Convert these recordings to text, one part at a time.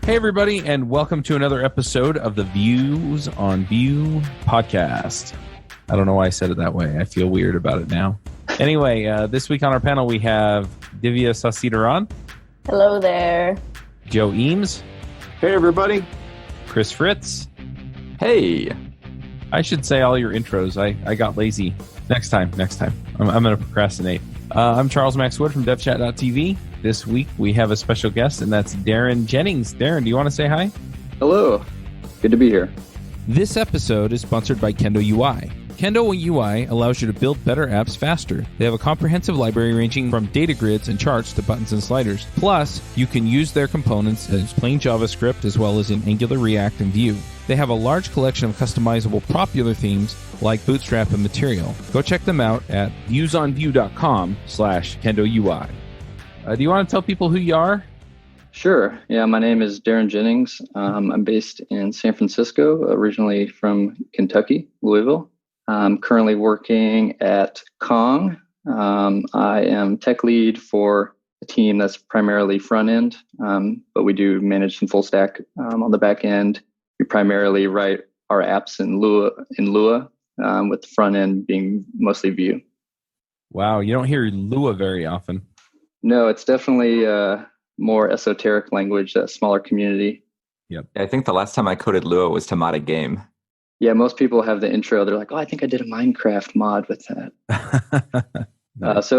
Hey, everybody, and welcome to another episode of the Views on Vue podcast. I don't know why I said it that way. I feel weird about it now. Anyway, this week on our panel, we have Divya Sasidharan. Hello there. Joe Eames. Hey, everybody. Fritz. Hey. I should say all your intros. I got lazy. Next time. I'm going to procrastinate. I'm Charles Max Wood from devchat.tv. This week, we have a special guest, and that's Darren Jennings. Darren, do you want to say hi? Hello. Good to be here. This episode is sponsored by KendoUI. KendoUI allows you to build better apps faster. They have a comprehensive library ranging from data grids and charts to buttons and sliders. Plus, you can use their components as plain JavaScript as well as in Angular, React, and Vue. They have a large collection of customizable popular themes like Bootstrap and Material. Go check them out at viewsonvue.com/KendoUI. Do you want to tell people who you are? Sure. Yeah, my name is Darren Jennings. I'm based in San Francisco, originally from Kentucky, Louisville. I'm currently working at Kong. I am tech lead for a team that's primarily front end, but we do manage some full stack on the back end. We primarily write our apps in Lua, with the front end being mostly Vue. Wow, you don't hear Lua very often. No, it's definitely more esoteric language, a smaller community. Yep. I think the last time I coded Lua was to mod a game. Yeah, most people have the intro. They're like, oh, I think I did a Minecraft mod with that. Nice.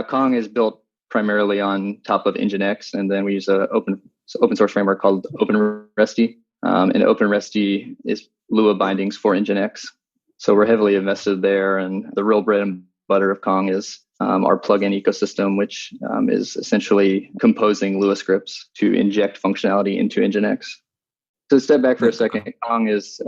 Kong is built primarily on top of Nginx, and then we use an open source framework called OpenResty. And OpenResty is Lua bindings for Nginx. So we're heavily invested there, and the real bread and butter of Kong is our plugin ecosystem, which is essentially composing Lua scripts to inject functionality into Nginx. So step back for a second. Kong is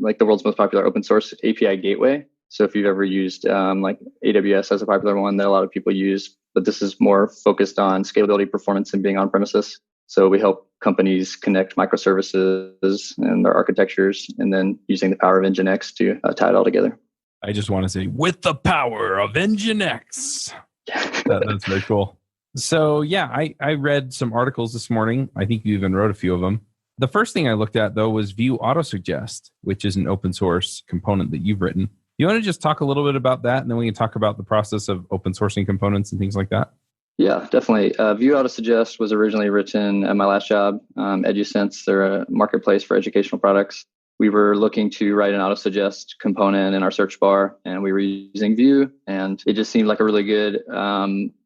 like the world's most popular open source API gateway. So if you've ever used like AWS as a popular one that a lot of people use, but this is more focused on scalability, performance, and being on premises. So we help companies connect microservices and their architectures, and then using the power of Nginx to tie it all together. I just want to say, with the power of Nginx. That's very cool. So yeah, I read some articles this morning. I think you even wrote a few of them. The first thing I looked at, though, was vue-autosuggest, which is an open source component that you've written. You want to just talk a little bit about that, and then we can talk about the process of open sourcing components and things like that? Yeah, definitely. Vue-autosuggest was originally written at my last job, EduSense. They're a marketplace for educational products. We were looking to write an autosuggest component in our search bar, and we were using Vue, and it just seemed like a really good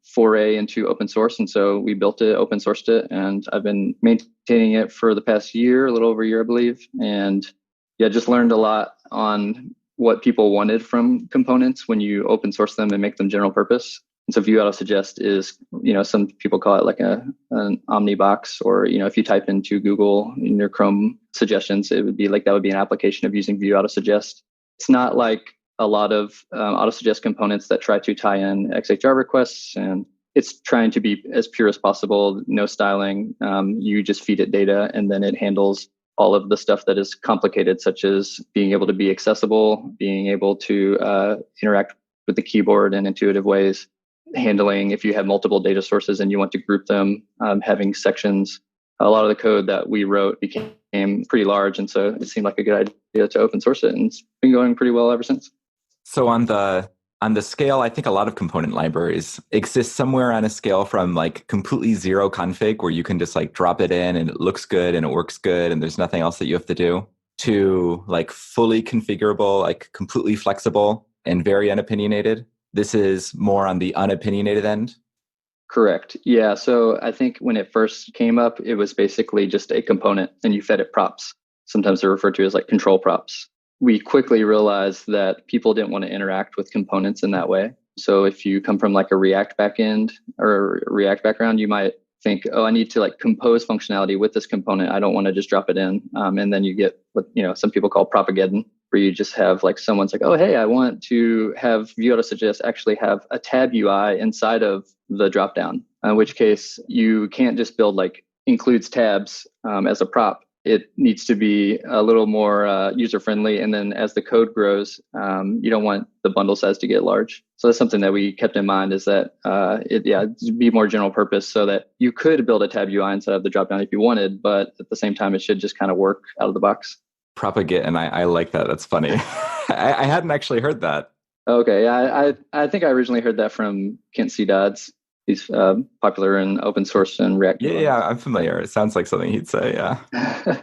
foray into open source. And so we built it, open sourced it, and I've been maintaining it for the past year, a little over a year, I believe. And yeah, just learned a lot on what people wanted from components when you open source them and make them general purpose. And so vue-autosuggest is, some people call it like an omnibox, or, if you type into Google in your Chrome suggestions, it would be like that would be an application of using vue-autosuggest. It's not like a lot of autosuggest components that try to tie in XHR requests, and it's trying to be as pure as possible, no styling. You just feed it data, and then it handles all of the stuff that is complicated, such as being able to be accessible, being able to interact with the keyboard in intuitive ways, handling if you have multiple data sources and you want to group them, having sections. A lot of the code that we wrote became pretty large, and so it seemed like a good idea to open source it, and it's been going pretty well ever since. So on the scale, I think a lot of component libraries exist somewhere on a scale from like completely zero config, where you can just like drop it in and it looks good and it works good and there's nothing else that you have to do, to like fully configurable, like completely flexible and very unopinionated. This is more on the unopinionated end? Correct. Yeah. So I think when it first came up, it was basically just a component and you fed it props. Sometimes they're referred to as like control props. We quickly realized that people didn't want to interact with components in that way. So if you come from like a React backend or a React background, you might think, oh, I need to like compose functionality with this component. I don't want to just drop it in. And then you get what, some people call propagating, where you just have like someone's like, oh, hey, I want to have vue-autosuggest actually have a tab UI inside of the dropdown, in which case you can't just build like includes tabs as a prop. it needs to be a little more user-friendly. And then as the code grows, you don't want the bundle size to get large. So that's something that we kept in mind, is that it'd be more general purpose, so that you could build a tab UI inside of the dropdown if you wanted, but at the same time, it should just kind of work out of the box. Propagate, and I like that. That's funny. I hadn't actually heard that. Okay, yeah, I think I originally heard that from Kent C. Dodds. He's popular in open source and React. Yeah, I'm familiar. It sounds like something he'd say, yeah.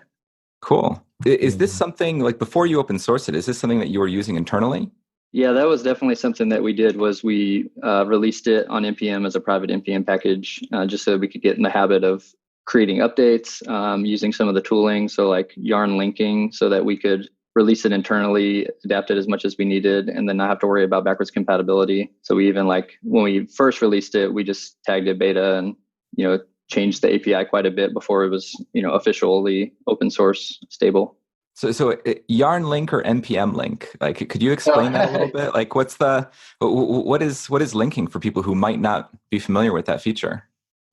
Cool. Is this something, like before you open source it, is this something that you were using internally? Yeah, that was definitely something that we did, was we released it on NPM as a private NPM package, just so we could get in the habit of creating updates, using some of the tooling, so like yarn linking, so that we could release it internally, adapt it as much as we needed, and then not have to worry about backwards compatibility. So we even, like, when we first released it, we just tagged it beta and, changed the API quite a bit before it was, officially open source stable. So yarn link or NPM link? Like, could you explain that a little bit? Like, what is linking for people who might not be familiar with that feature?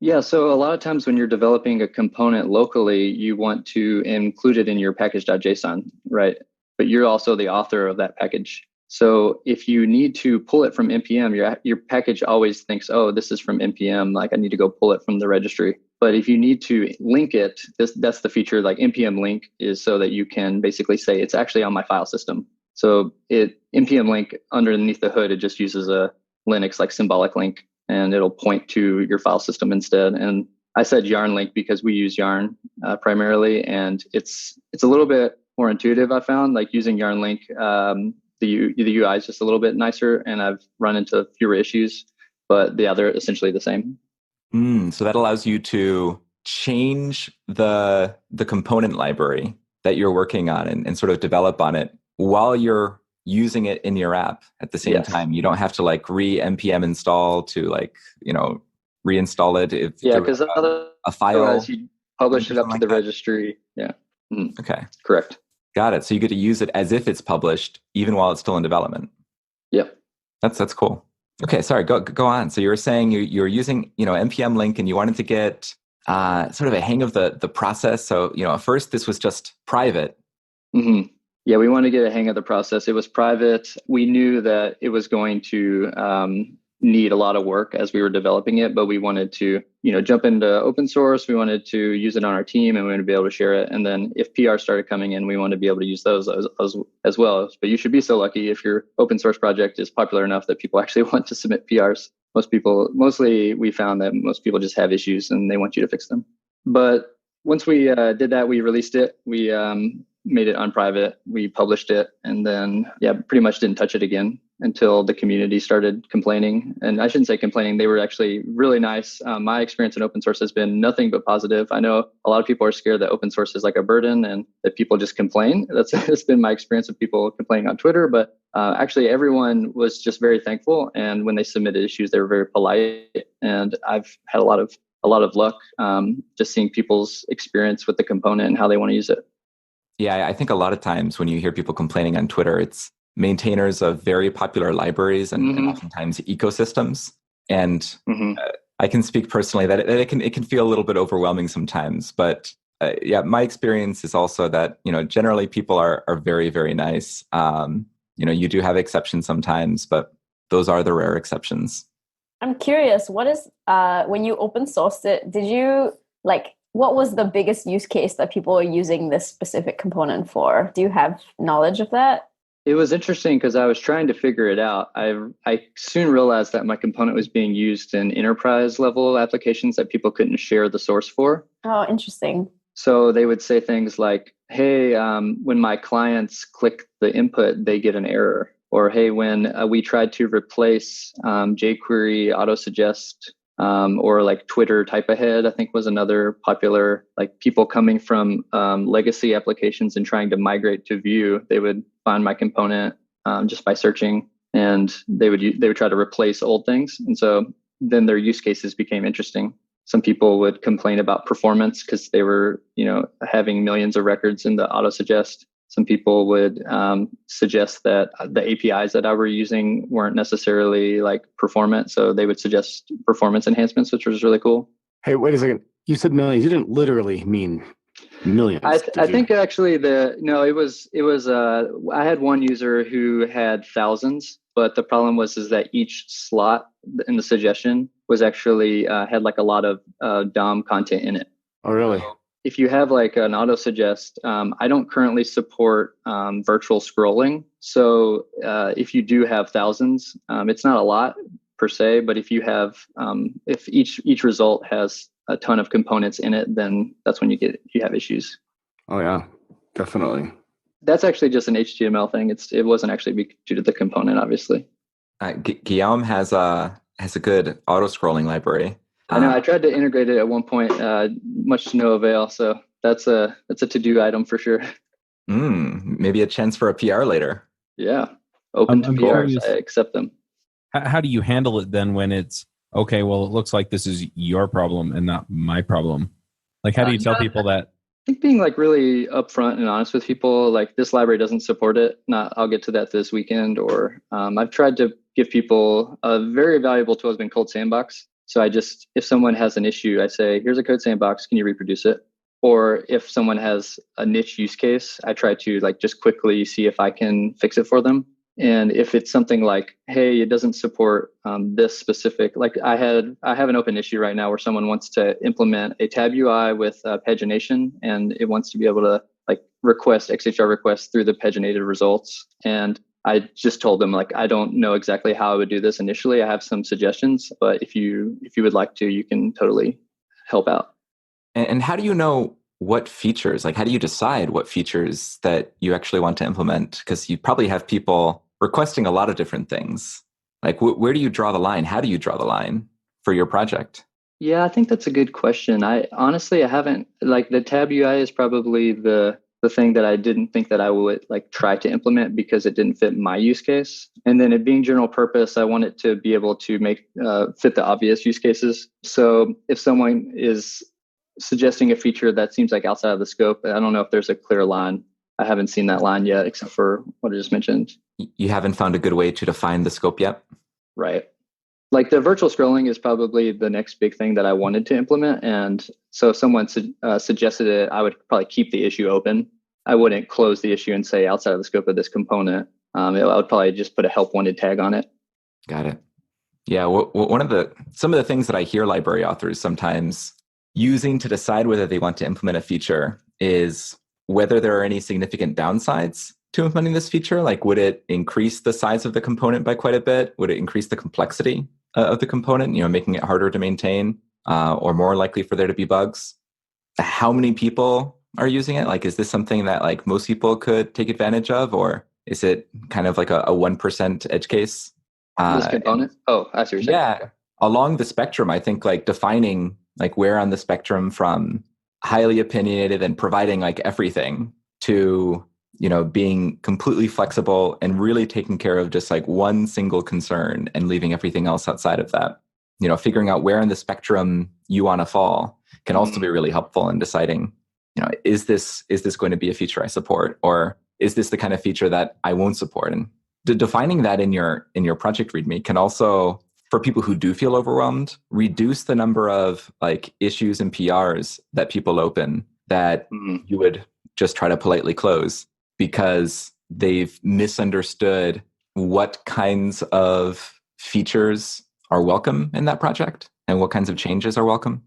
Yeah, so a lot of times when you're developing a component locally, you want to include it in your package.json, right? But you're also the author of that package. So if you need to pull it from NPM, your package always thinks, oh, this is from NPM, like I need to go pull it from the registry. But if you need to link it, that's the feature, like NPM link is so that you can basically say it's actually on my file system. So NPM link, underneath the hood, it just uses a Linux like symbolic link, and it'll point to your file system instead. And I said yarn link because we use yarn primarily, and it's a little bit more intuitive, I found. Like using yarn link, the UI is just a little bit nicer, and I've run into fewer issues, but yeah, they're essentially the same. So that allows you to change the component library that you're working on and sort of develop on it while you're using it in your app at the same time. You don't have to like npm install to reinstall it. If because a file, you publish it up to the registry. Yeah. Mm. Okay. Correct. Got it. So you get to use it as if it's published, even while it's still in development. Yep. That's cool. Okay. Sorry. Go on. So you were saying you're using, npm link, and you wanted to get sort of a hang of the process. So, at first this was just private. Mm-hmm. Yeah, we wanted to get a hang of the process. It was private. We knew that it was going to need a lot of work as we were developing it, but we wanted to, jump into open source. We wanted to use it on our team, and we wanted to be able to share it. And then if PR started coming in, we wanted to be able to use those as well. But you should be so lucky if your open source project is popular enough that people actually want to submit PRs. Mostly we found that most people just have issues and they want you to fix them. But once we did that, we released it. We made it unprivate. We published it, and then pretty much didn't touch it again until the community started complaining. And I shouldn't say complaining; they were actually really nice. My experience in open source has been nothing but positive. I know a lot of people are scared that open source is like a burden and that people just complain. That's been my experience of people complaining on Twitter. But actually, everyone was just very thankful. And when they submitted issues, they were very polite. And I've had a lot of luck just seeing people's experience with the component and how they want to use it. Yeah, I think a lot of times when you hear people complaining on Twitter, it's maintainers of very popular libraries and oftentimes ecosystems. And I can speak personally that it can feel a little bit overwhelming sometimes. But my experience is also that, generally people are very, very nice. You do have exceptions sometimes, but those are the rare exceptions. I'm curious, what is, when you open sourced it, did you what was the biggest use case that people are using this specific component for? Do you have knowledge of that? It was interesting because I was trying to figure it out. I soon realized that my component was being used in enterprise level applications that people couldn't share the source for. Oh, interesting. So they would say things like, hey, when my clients click the input, they get an error. Or, hey, when we tried to replace jQuery autosuggest, or like Twitter type ahead, I think was another popular, like people coming from legacy applications and trying to migrate to Vue, they would find my component just by searching, and they would try to replace old things. And so then their use cases became interesting. Some people would complain about performance because they were, having millions of records in the autosuggest. Some people would suggest that the APIs that I were using weren't necessarily like performant. So they would suggest performance enhancements, which was really cool. Hey, wait a second. You said millions. You didn't literally mean Millions. I think actually I had one user who had thousands, but the problem was that each slot in the suggestion was actually had like a lot of DOM content in it. Oh, really? If you have like an auto suggest, I don't currently support virtual scrolling. So if you do have thousands, it's not a lot per se, but if you have, if each result has a ton of components in it, then that's when you have issues. Oh yeah, definitely. That's actually just an HTML thing. It wasn't actually due to the component, obviously. Guillaume has a good auto scrolling library. I know. I tried to integrate it at one point, much to no avail. So that's a to-do item for sure. Maybe a chance for a PR later. Yeah, open to PRs. I accept them. How do you handle it then when it's okay? Well, it looks like this is your problem and not my problem. Like, how do you tell people that? I think being like really upfront and honest with people, like this library doesn't support it. I'll get to that this weekend. Or I've tried to give people a very valuable tool has been Code Sandbox. So if someone has an issue, I say, here's a Code Sandbox. Can you reproduce it? Or if someone has a niche use case, I try to like just quickly see if I can fix it for them. And if it's something like, hey, it doesn't support this specific, like I have an open issue right now where someone wants to implement a tab UI with pagination, and it wants to be able to like request XHR requests through the paginated results. And I just told them like, I don't know exactly how I would do this initially. I have some suggestions, but if you would like to, you can totally help out. And how do you know what features, like how do you decide what features that you actually want to implement? Because you probably have people requesting a lot of different things. Like where do you draw the line? How do you draw the line for your project? Yeah, I think that's a good question. I haven't, like the tab UI is probably the thing that I didn't think that I would like try to implement because it didn't fit my use case. And then it being general purpose, I want it to be able to make fit the obvious use cases. So if someone is suggesting a feature that seems like outside of the scope, I don't know if there's a clear line. I haven't seen that line yet, except for what I just mentioned. You haven't found a good way to define the scope yet? Right. Like the virtual scrolling is probably the next big thing that I wanted to implement. And so if someone suggested it, I would probably keep the issue open. I wouldn't close the issue and say outside of the scope of this component. I would probably just put a help wanted tag on it. Got it. Yeah. Some of the things that I hear library authors sometimes using to decide whether they want to implement a feature is whether there are any significant downsides to implementing this feature. Like, would it increase the size of the component by quite a bit? Would it increase the complexity of the component, making it harder to maintain or more likely for there to be bugs? How many people are using it? Like, is this something that like most people could take advantage of, or is it kind of like a 1% edge case? This component? I see what you're saying. Yeah. Along the spectrum, I think like defining like where on the spectrum from highly opinionated and providing like everything to, being completely flexible and really taking care of just like one single concern and leaving everything else outside of that. Figuring out where in the spectrum you want to fall can also be really helpful in deciding, is this going to be a feature I support, or is this the kind of feature that I won't support? And defining that in your project README can also, for people who do feel overwhelmed, reduce the number of like issues and PRs that people open that you would just try to politely close because they've misunderstood what kinds of features are welcome in that project and what kinds of changes are welcome.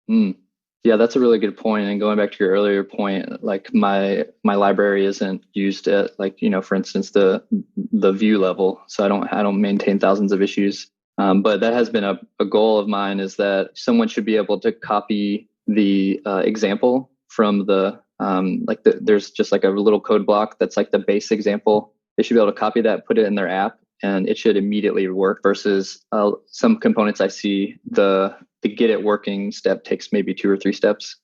Yeah, that's a really good point. And going back to your earlier point, like my library isn't used at like, for instance, the view level. So I don't maintain thousands of issues. But that has been a goal of mine, is that someone should be able to copy the example from there's just like a little code block that's like the base example. They should be able to copy that, put it in their app, and it should immediately work versus some components I see the get it working step takes maybe 2 or 3 steps.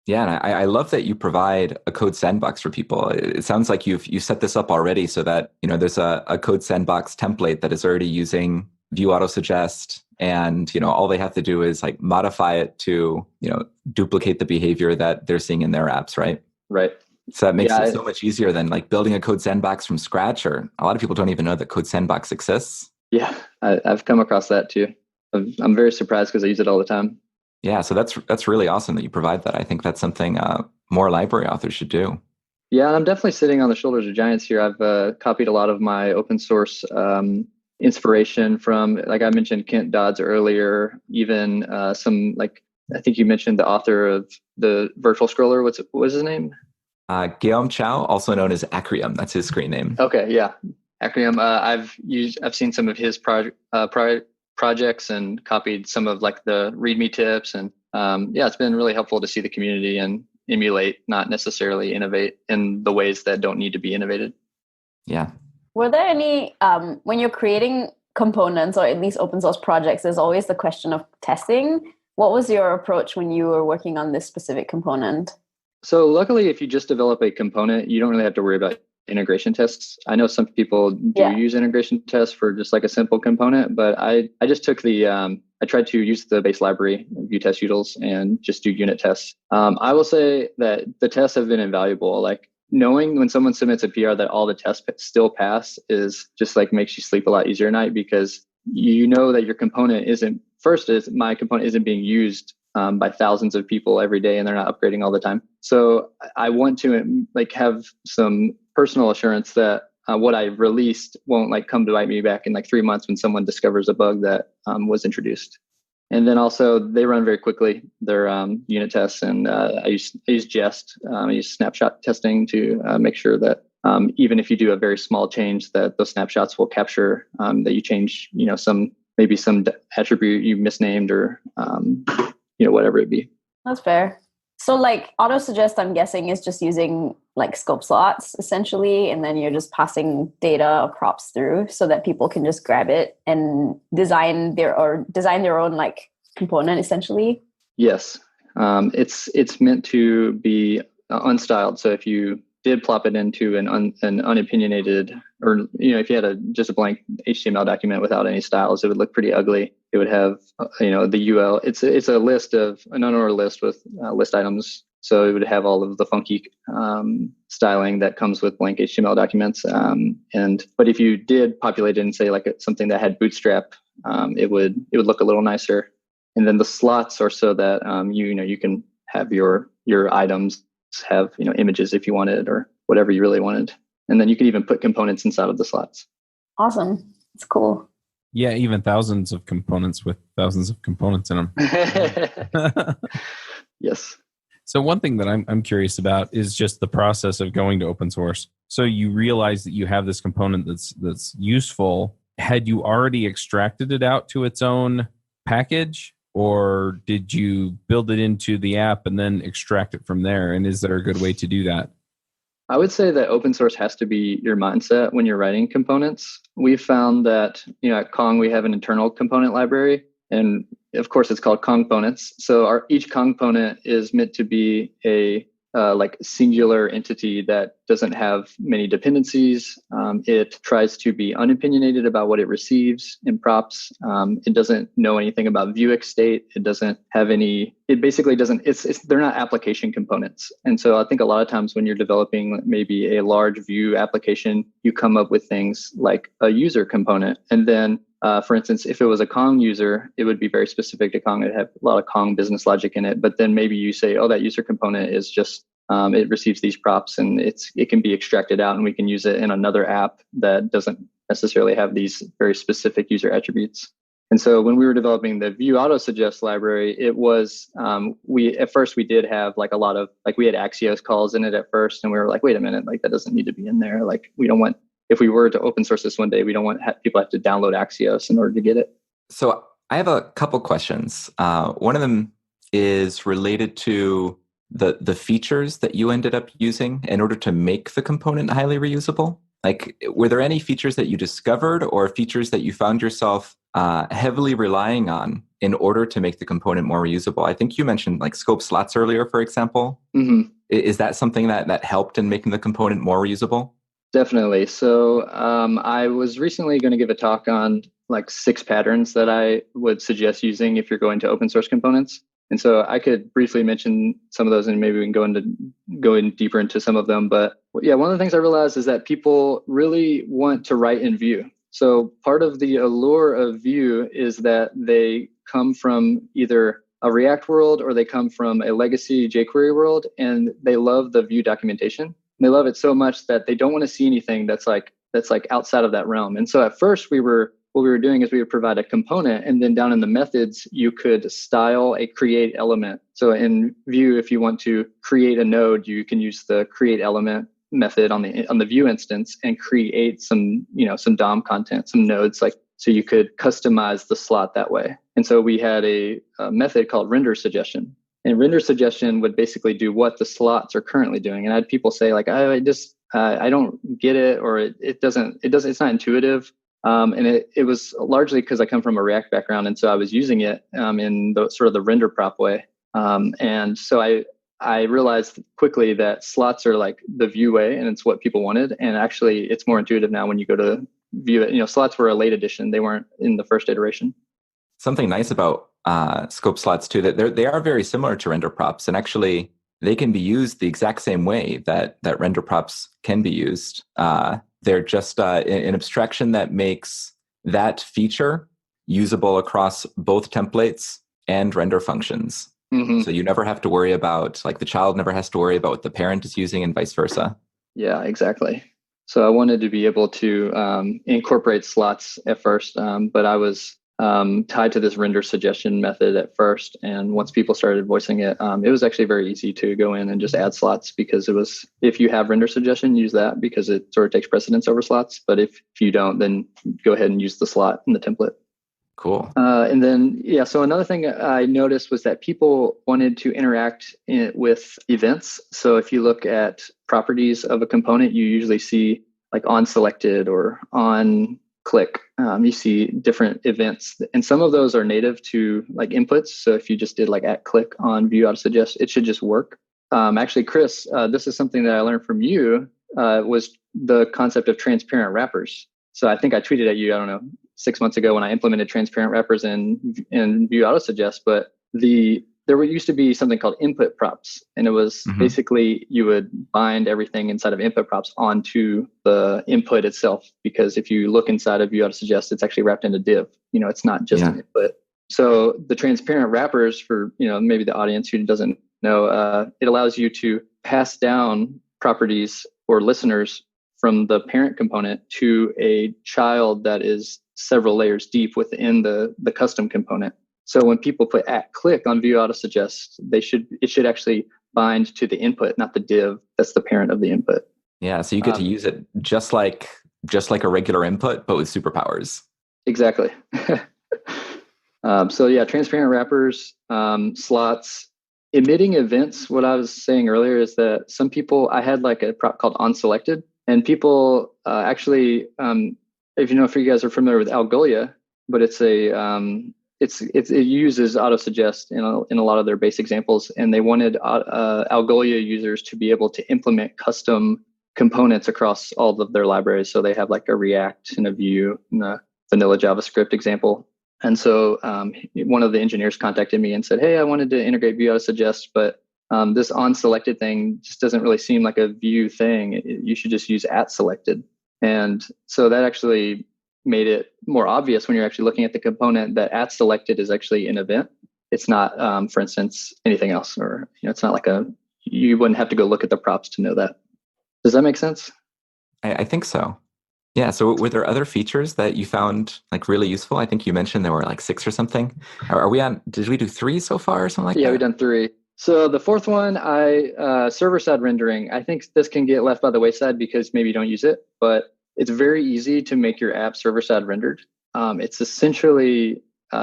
Yeah, and I love that you provide a code sandbox for people. It sounds like you set this up already so that there's a code sandbox template that is already using vue-autosuggest, and all they have to do is like modify it to duplicate the behavior that they're seeing in their apps, right? Right. So that makes it so much easier than like building a code sandbox from scratch, or a lot of people don't even know that code sandbox exists. Yeah, I've come across that too. I'm very surprised because I use it all the time. Yeah, so that's really awesome that you provide that. I think that's something more library authors should do. Yeah, and I'm definitely sitting on the shoulders of giants here. I've copied a lot of my open source inspiration from, like I mentioned, Kent Dodds earlier, even some, like, I think you mentioned the author of the virtual scroller. What was his name? Guillaume Chow, also known as Acclaimed. That's his screen name. Okay, yeah. Acclaimed. I've seen some of his projects and copied some of like the README tips. And yeah, it's been really helpful to see the community and emulate, not necessarily innovate in the ways that don't need to be innovated. Yeah. Were there any, when you're creating components or at least open source projects, there's always the question of testing. What was your approach when you were working on this specific component? So luckily, if you just develop a component, you don't really have to worry about integration tests. I know some people do use integration tests for just like a simple component, but I just took I tried to use the base library, vue-autosuggest, and just do unit tests. I will say that the tests have been invaluable. Like knowing when someone submits a PR that all the tests still pass is just like makes you sleep a lot easier at night, because you know that your component my component isn't being used by thousands of people every day, and they're not upgrading all the time. So I want to like have some personal assurance that what I released won't like come to bite me back in like 3 months when someone discovers a bug that was introduced. And then also they run very quickly. They're unit tests, and I use Jest. I use snapshot testing to make sure that even if you do a very small change, that those snapshots will capture that you change, some attribute you misnamed or whatever it be. That's fair. So like auto-suggest, I'm guessing, is just using like scope slots essentially, and then you're just passing data or props through so that people can just grab it and design their own like component essentially. Yes. It's meant to be unstyled. So if you did plop it into an unopinionated, or if you had just a blank HTML document without any styles, it would look pretty ugly. It would have the UL. It's a list of an unordered list with list items. So it would have all of the funky styling that comes with blank HTML documents. But if you did populate it and say like something that had Bootstrap, it would look a little nicer. And then the slots are so that you can have your items have images if you wanted, or whatever you really wanted, and then you can even put components inside of the slots. Awesome. It's cool. Yeah, even thousands of components with thousands of components in them. Yes. So one thing that I'm curious about is just the process of going to open source. So you realize that you have this component that's useful. Had you already extracted it out to its own package, or did you build it into the app and then extract it from there? And is there a good way to do that? I would say that open source has to be your mindset when you're writing components. We've found that, at Kong, we have an internal component library, and of course it's called components. So each component is meant to be a like singular entity that doesn't have many dependencies. It tries to be unopinionated about what it receives in props. It doesn't know anything about view Xstate. It doesn't have any, it basically doesn't, they're not application components. And so I think a lot of times when you're developing maybe a large view application, you come up with things like a user component. And then for instance, if it was a Kong user, it would be very specific to Kong. It'd have a lot of Kong business logic in it. But then maybe you say, oh, that user component is just, it receives these props and it can be extracted out and we can use it in another app that doesn't necessarily have these very specific user attributes. And so when we were developing the vue-autosuggest library, it was, at first we did have like a lot of, like we had Axios calls in it at first. And we were like, wait a minute, like that doesn't need to be in there. Like we don't want, if we were to open source this one day, we don't want people have to download Axios in order to get it. So I have a couple questions. One of them is related to the features that you ended up using in order to make the component highly reusable. Like, were there any features that you discovered or features that you found yourself heavily relying on in order to make the component more reusable? I think you mentioned like scope slots earlier, for example. Mm-hmm. Is that something that helped in making the component more reusable? Definitely. So I was recently going to give a talk on like 6 patterns that I would suggest using if you're going to open source components. And so I could briefly mention some of those and maybe we can go in deeper into some of them. But yeah, one of the things I realized is that people really want to write in Vue. So part of the allure of Vue is that they come from either a React world or they come from a legacy jQuery world, and they love the Vue documentation. And they love it so much that they don't want to see anything that's like outside of that realm. And so at first what we were doing is we would provide a component, and then down in the methods, you could style a create element. So in Vue, if you want to create a node, you can use the create element method on the Vue instance and create some DOM content, some nodes, like, so you could customize the slot that way. And so we had a method called render suggestion. And render suggestion would basically do what the slots are currently doing. And I had people say like, I don't get it, or it's not intuitive. And it was largely because I come from a React background, and so I was using it in the sort of the render prop way. And so I realized quickly that slots are like the Vue way, and it's what people wanted. And actually, it's more intuitive now when you go to view it. Slots were a late addition; they weren't in the first iteration. Something nice about scope slots too, that they are very similar to render props, and actually they can be used the exact same way that render props can be used. They're just an abstraction that makes that feature usable across both templates and render functions. Mm-hmm. So you never have to worry about, like, the child never has to worry about what the parent is using and vice versa. Yeah, exactly. So I wanted to be able to incorporate slots at first, but I was tied to this render suggestion method at first. And once people started voicing it, it was actually very easy to go in and just add slots, because it was, if you have render suggestion, use that because it sort of takes precedence over slots. But if you don't, then go ahead and use the slot in the template. Cool. And then, so another thing I noticed was that people wanted to interact with events. So if you look at properties of a component, you usually see like on selected or on click. You see different events, and some of those are native to like inputs. So if you just did like at click on vue-autosuggest, it should just work. Actually, Chris, this is something that I learned from you, was the concept of transparent wrappers. So I think I tweeted at you, I don't know, 6 months ago when I implemented transparent wrappers in vue-autosuggest, but there used to be something called input props, and it was basically you would bind everything inside of input props onto the input itself, because if you look inside of vue-autosuggest, it's actually wrapped into div. It's not just an input. So the transparent wrappers, for maybe the audience who doesn't know, it allows you to pass down properties or listeners from the parent component to a child that is several layers deep within the custom component. So when people put at click on vue-autosuggest, it should actually bind to the input, not the div that's the parent of the input. Yeah, so you get to use it just like a regular input, but with superpowers. Exactly. So yeah, transparent wrappers, slots, emitting events. What I was saying earlier is that some people, I had like a prop called onSelected, and people actually, if you guys are familiar with Algolia, but it's it uses autosuggest in a lot of their base examples, and they wanted Algolia users to be able to implement custom components across all of their libraries. So they have like a React and a Vue and a vanilla JavaScript example. And so one of the engineers contacted me and said, hey, I wanted to integrate vue-autosuggest, but this onSelected thing just doesn't really seem like a Vue thing. You should just use @selected. And so that actually made it more obvious when you're actually looking at the component that @selected is actually an event. It's not, for instance, anything else, or it's not like you wouldn't have to go look at the props to know that. Does that make sense? I think so. Yeah. So were there other features that you found like really useful? I think you mentioned there were like 6 or something. Did we do 3 so far or something like that? Yeah, we've done 3. So the fourth one, server-side rendering. I think this can get left by the wayside because maybe you don't use it, but it's very easy to make your app server-side rendered. It's essentially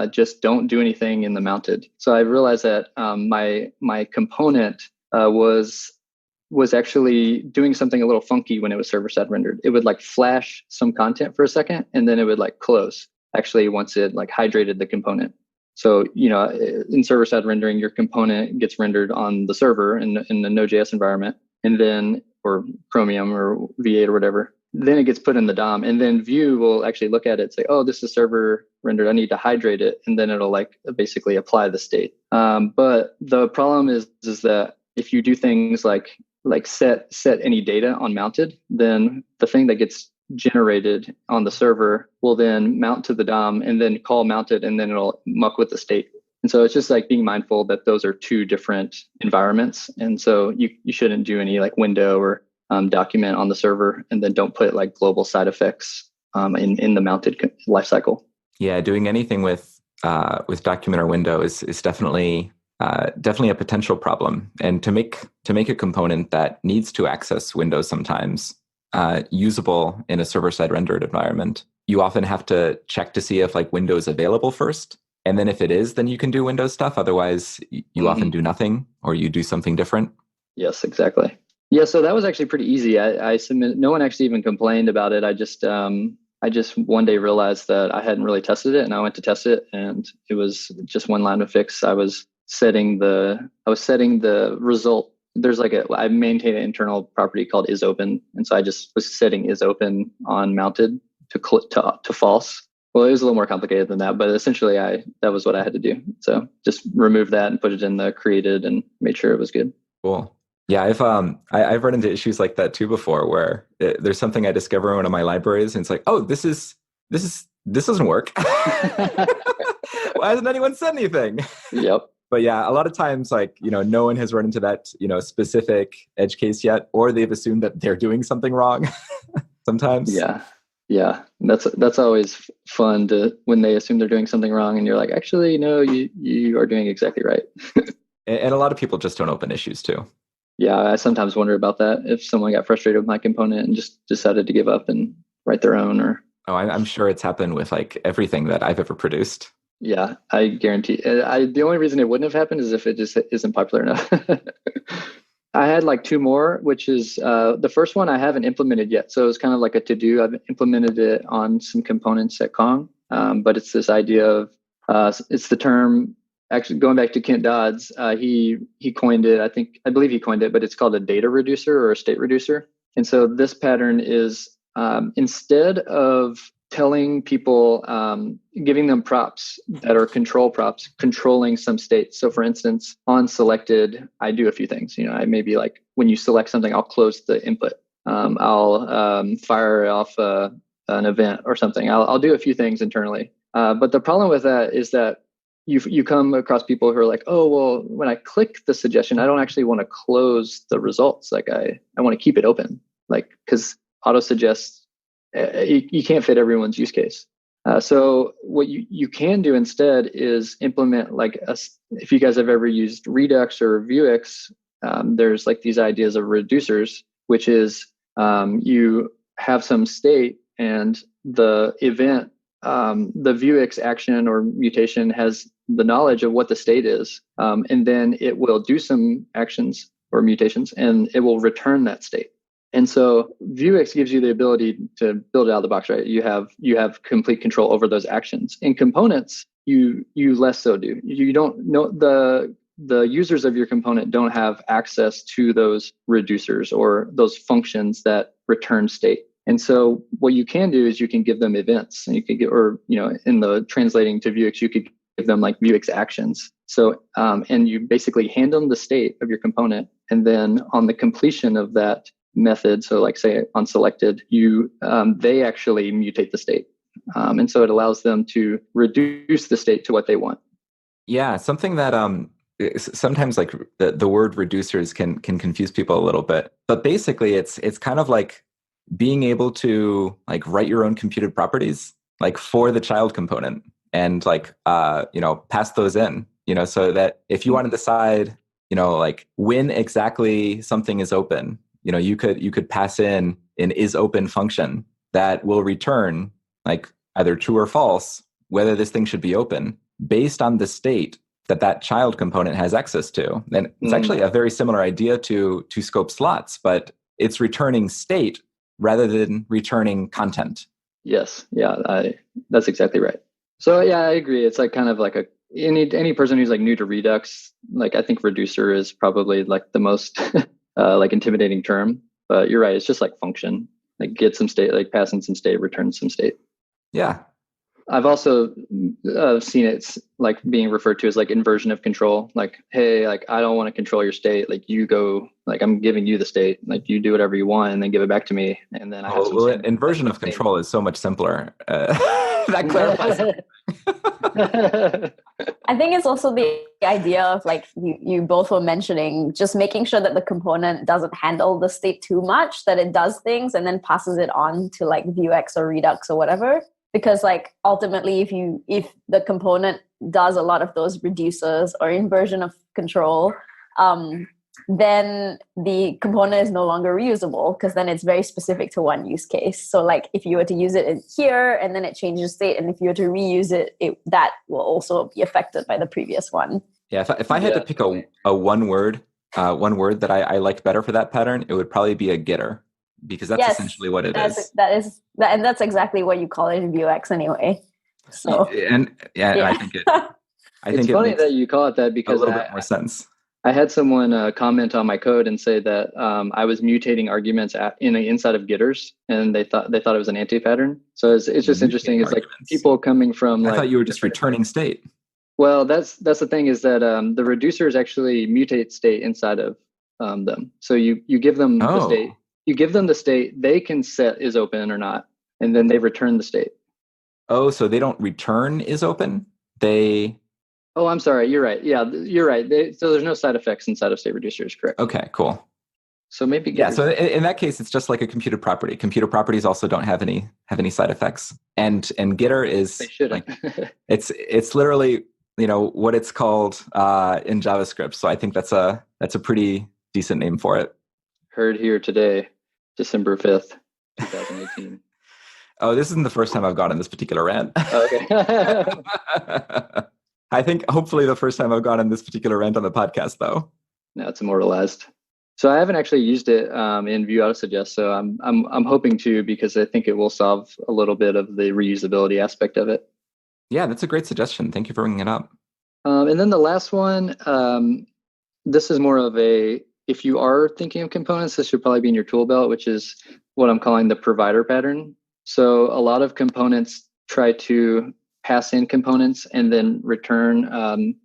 just don't do anything in the mounted. So I realized that my component was actually doing something a little funky when it was server-side rendered. It would like flash some content for a second, and then it would like close, actually, once it like hydrated the component. So, in server-side rendering, your component gets rendered on the server in the Node.js environment, and then, or Chromium or V8 or whatever. Then it gets put in the DOM, and then Vue will actually look at it and say, oh, this is server rendered, I need to hydrate it. And then it'll like basically apply the state. But the problem is that if you do things like set any data on mounted, then the thing that gets generated on the server will then mount to the DOM and then call mounted, and then it'll muck with the state. And so it's just like being mindful that those are two different environments. And so you shouldn't do any like window or document on the server, and then don't put like global side effects in the mounted lifecycle. Yeah, doing anything with document or window is definitely a potential problem. And to make a component that needs to access Windows sometimes usable in a server-side rendered environment, you often have to check to see if like Windows is available first. And then if it is, then you can do Windows stuff. Otherwise, you often do nothing, or you do something different. Yes, exactly. Yeah, so that was actually pretty easy. I submitted. No one actually even complained about it. I just one day realized that I hadn't really tested it, and I went to test it, and it was just one line of fix. I was setting the result. There's like I maintain an internal property called isOpen, and so I just was setting isOpen on mounted to false. Well, it was a little more complicated than that, but essentially that was what I had to do. So just remove that and put it in the created and made sure it was good. Cool. Yeah, I've run into issues like that too before, where there's something I discover in one of my libraries, and it's like, oh, this doesn't work. Why hasn't anyone said anything? Yep. But yeah, a lot of times, like, no one has run into that, specific edge case yet, or they've assumed that they're doing something wrong. Sometimes. Yeah. That's always fun when they assume they're doing something wrong, and you're like, actually, no, you are doing exactly right. And a lot of people just don't open issues too. Yeah, I sometimes wonder about that. If someone got frustrated with my component and just decided to give up and write their own, or I'm sure it's happened with like everything that I've ever produced. Yeah, I guarantee. The only reason it wouldn't have happened is if it just isn't popular enough. I had like two more, which is the first one I haven't implemented yet. So it's kind of like a to-do. I've implemented it on some components at Kong, but it's this idea of it's the term. Actually, going back to Kent Dodds, he coined it. I believe he coined it, but it's called a data reducer or a state reducer. And so this pattern is instead of telling people, giving them props that are control props, controlling some states. So for instance, on selected, I do a few things. I may be like, when you select something, I'll close the input. I'll fire off an event or something. I'll do a few things internally. But the problem with that is that you come across people who are like, oh, well, when I click the suggestion, I don't actually want to close the results. Like I want to keep it open, like, because auto-suggest, you can't fit everyone's use case. So what you can do instead is implement like if you guys have ever used Redux or Vuex, there's like these ideas of reducers, which is you have some state and the event, the Vuex action or mutation has the knowledge of what the state is, and then it will do some actions or mutations, and it will return that state. And so Vuex gives you the ability to build it out of the box, right? You have complete control over those actions. In components, you less so do. You don't know the users of your component don't have access to those reducers or those functions that return state. And so what you can do is you can give them events, and you could get, or in the translating to Vuex, you could give them like Vuex actions. So and you basically hand them the state of your component, and then on the completion of that method, so like say on selected, they actually mutate the state, and so it allows them to reduce the state to what they want. Yeah, something that sometimes like the word reducers can confuse people a little bit, but basically it's kind of like being able to like write your own computed properties like for the child component, and like pass those in, so that if you want to decide like when exactly something is open, you could pass in an isOpen function that will return like either true or false whether this thing should be open based on the state that child component has access to. And it's actually a very similar idea to scope slots, but it's returning state rather than returning content. Yes, yeah, that's exactly right. So yeah, I agree. It's like kind of like any person who's like new to Redux, like I think reducer is probably like the most like intimidating term. But you're right. It's just like function, like get some state, like pass in some state, return some state. Yeah. I've also seen it like being referred to as like inversion of control. Like, hey, like I don't want to control your state. Like you go, like I'm giving you the state. Like you do whatever you want, and then give it back to me. And then I have some inversion of control is so much simpler. That clarifies. I think it's also the idea of like you both were mentioning, just making sure that the component doesn't handle the state too much, that it does things and then passes it on to like Vuex or Redux or whatever. Because like ultimately, if the component does a lot of those reducers or inversion of control, then the component is no longer reusable because then it's very specific to one use case. So like if you were to use it in here and then it changes state, and if you were to reuse it, that will also be affected by the previous one. Yeah, if I had to pick a one word that I liked better for that pattern, it would probably be a getter, because that's essentially what it is. And that's exactly what you call it in Vuex anyway. So and I think it's funny that you call it that, because a little bit more sense. I had someone comment on my code and say that I was mutating arguments inside of getters, and they thought it was an anti-pattern. So it's just interesting. It's like people coming from. I thought you were just returning state. Well, that's the thing, is that the reducers actually mutate state inside of them. So you give them the state. You give them the state. They can set is open or not, and then they return the state. Oh, so they don't return is open? Oh, I'm sorry. You're right. Yeah, you're right. So there's no side effects inside of state reducers, correct? Okay, cool. So maybe so in that case, it's just like a computed property. Computer properties also don't have any side effects, and getter is like, it's literally what it's called in JavaScript. So I think that's a pretty decent name for it. Heard here today, December 5th, 2018. Oh, this isn't the first time I've gone on this particular rant. Okay. I think hopefully the first time I've gone on this particular rant on the podcast, though. No, it's immortalized. So I haven't actually used it in vue-autosuggest. So I'm hoping to, because I think it will solve a little bit of the reusability aspect of it. Yeah, that's a great suggestion. Thank you for bringing it up. And then the last one, this is more of if you are thinking of components, this should probably be in your tool belt, which is what I'm calling the provider pattern. So a lot of components try to pass in components and then return,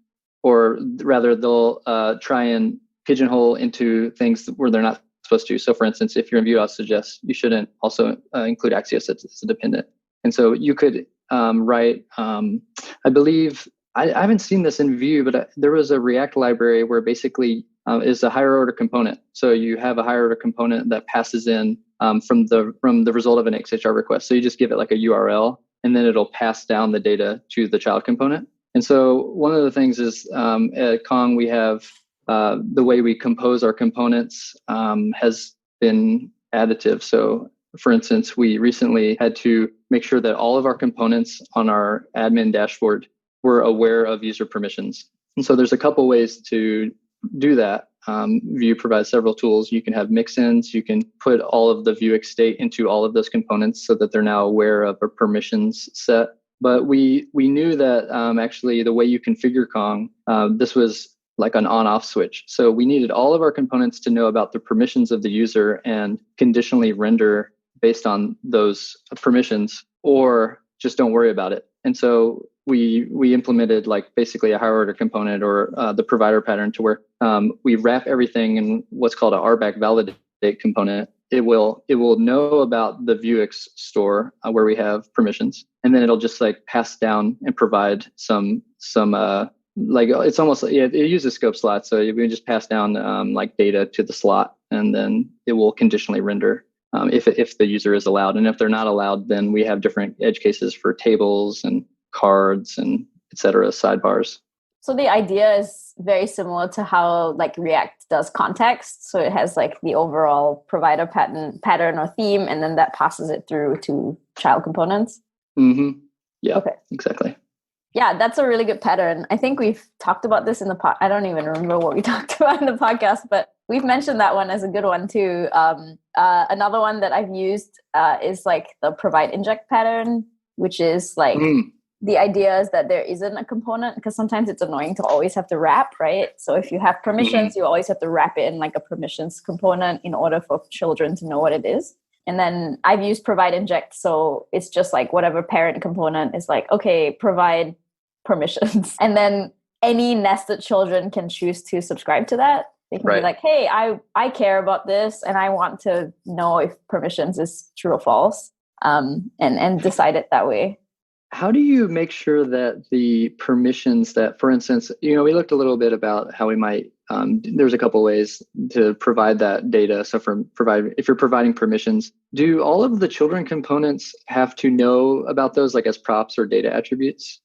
or rather they'll try and pigeonhole into things where they're not supposed to. So for instance, if you're in vue-autosuggest, you shouldn't also include Axios as a dependent. And so you could write, I believe, I haven't seen this in Vue, but there was a React library where basically is a higher order component. So you have a higher order component that passes in from the result of an XHR request. So you just give it like a URL, and then it'll pass down the data to the child component. And so one of the things is at Kong, we have the way we compose our components has been additive. So for instance, we recently had to make sure that all of our components on our admin dashboard were aware of user permissions. And so there's a couple ways to do that. Vue provides several tools. You can have mix-ins. You can put all of the Vue Xstate into all of those components so that they're now aware of a permissions set. But we knew that actually the way you configure Kong, this was like an on-off switch. So we needed all of our components to know about the permissions of the user and conditionally render based on those permissions, or just don't worry about it. And so we implemented like basically a higher order component, or the provider pattern, to where we wrap everything in what's called a RBAC validate component. It will know about the Vuex store where we have permissions, and then it'll just like pass down and provide some like, it's almost like, it uses scope slots. So we just pass down like data to the slot, and then it will conditionally render if the user is allowed. And if they're not allowed, then we have different edge cases for tables and cards and et cetera, sidebars. So the idea is very similar to how like React does context. So it has like the overall provider pattern or theme, and then that passes it through to child components. Mm-hmm. Yeah, okay. Exactly. Yeah, that's a really good pattern. I think we've talked about this in the I don't even remember what we talked about in the podcast, but we've mentioned that one as a good one too. Another one that I've used is like the provide inject pattern, which is like the idea is that there isn't a component, because sometimes it's annoying to always have to wrap, right? So if you have permissions, you always have to wrap it in like a permissions component in order for children to know what it is. And then I've used provide inject. So it's just like whatever parent component is like, okay, provide permissions. And then any nested children can choose to subscribe to that. They can be like, hey, I care about this and I want to know if permissions is true or false, and decide it that way. How do you make sure that the permissions that, for instance, we looked a little bit about how we might, there's a couple ways to provide that data. So if you're providing permissions, do all of the children components have to know about those, like as props or data attributes?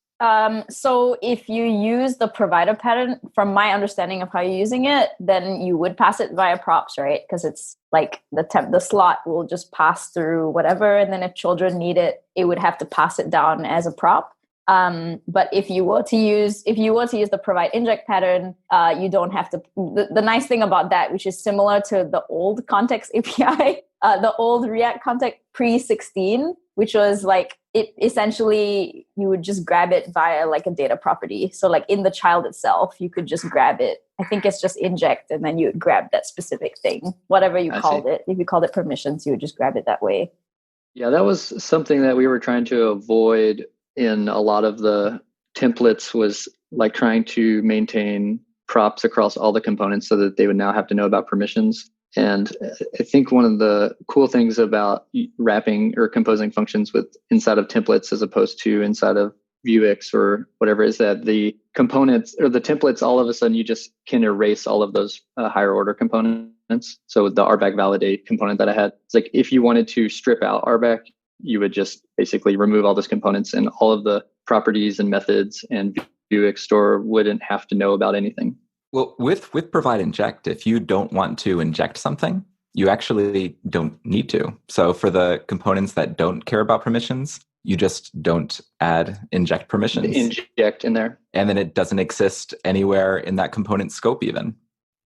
So if you use the provider pattern, from my understanding of how you're using it, then you would pass it via props, right? Because it's like the slot will just pass through whatever. And then if children need it, it would have to pass it down as a prop. But if you were to use the provide inject pattern, you don't have to. The nice thing about that, which is similar to the old context API, the old React context pre-16, which was like it essentially you would just grab it via like a data property. So like in the child itself, you could just grab it. I think it's just inject, and then you would grab that specific thing, whatever you called it. If you called it permissions, you would just grab it that way. Yeah, that was something that we were trying to avoid in a lot of the templates, was like trying to maintain props across all the components so that they would now have to know about permissions. And I think one of the cool things about wrapping or composing functions with inside of templates as opposed to inside of Vuex or whatever is that the components or the templates, all of a sudden you just can erase all of those higher order components. So the RBAC validate component that I had, it's like if you wanted to strip out RBAC, you would just basically remove all those components, and all of the properties and methods and Vuex store wouldn't have to know about anything. Well, with provide inject, if you don't want to inject something, you actually don't need to. So for the components that don't care about permissions, you just don't add inject permissions. Inject in there. And then it doesn't exist anywhere in that component scope even.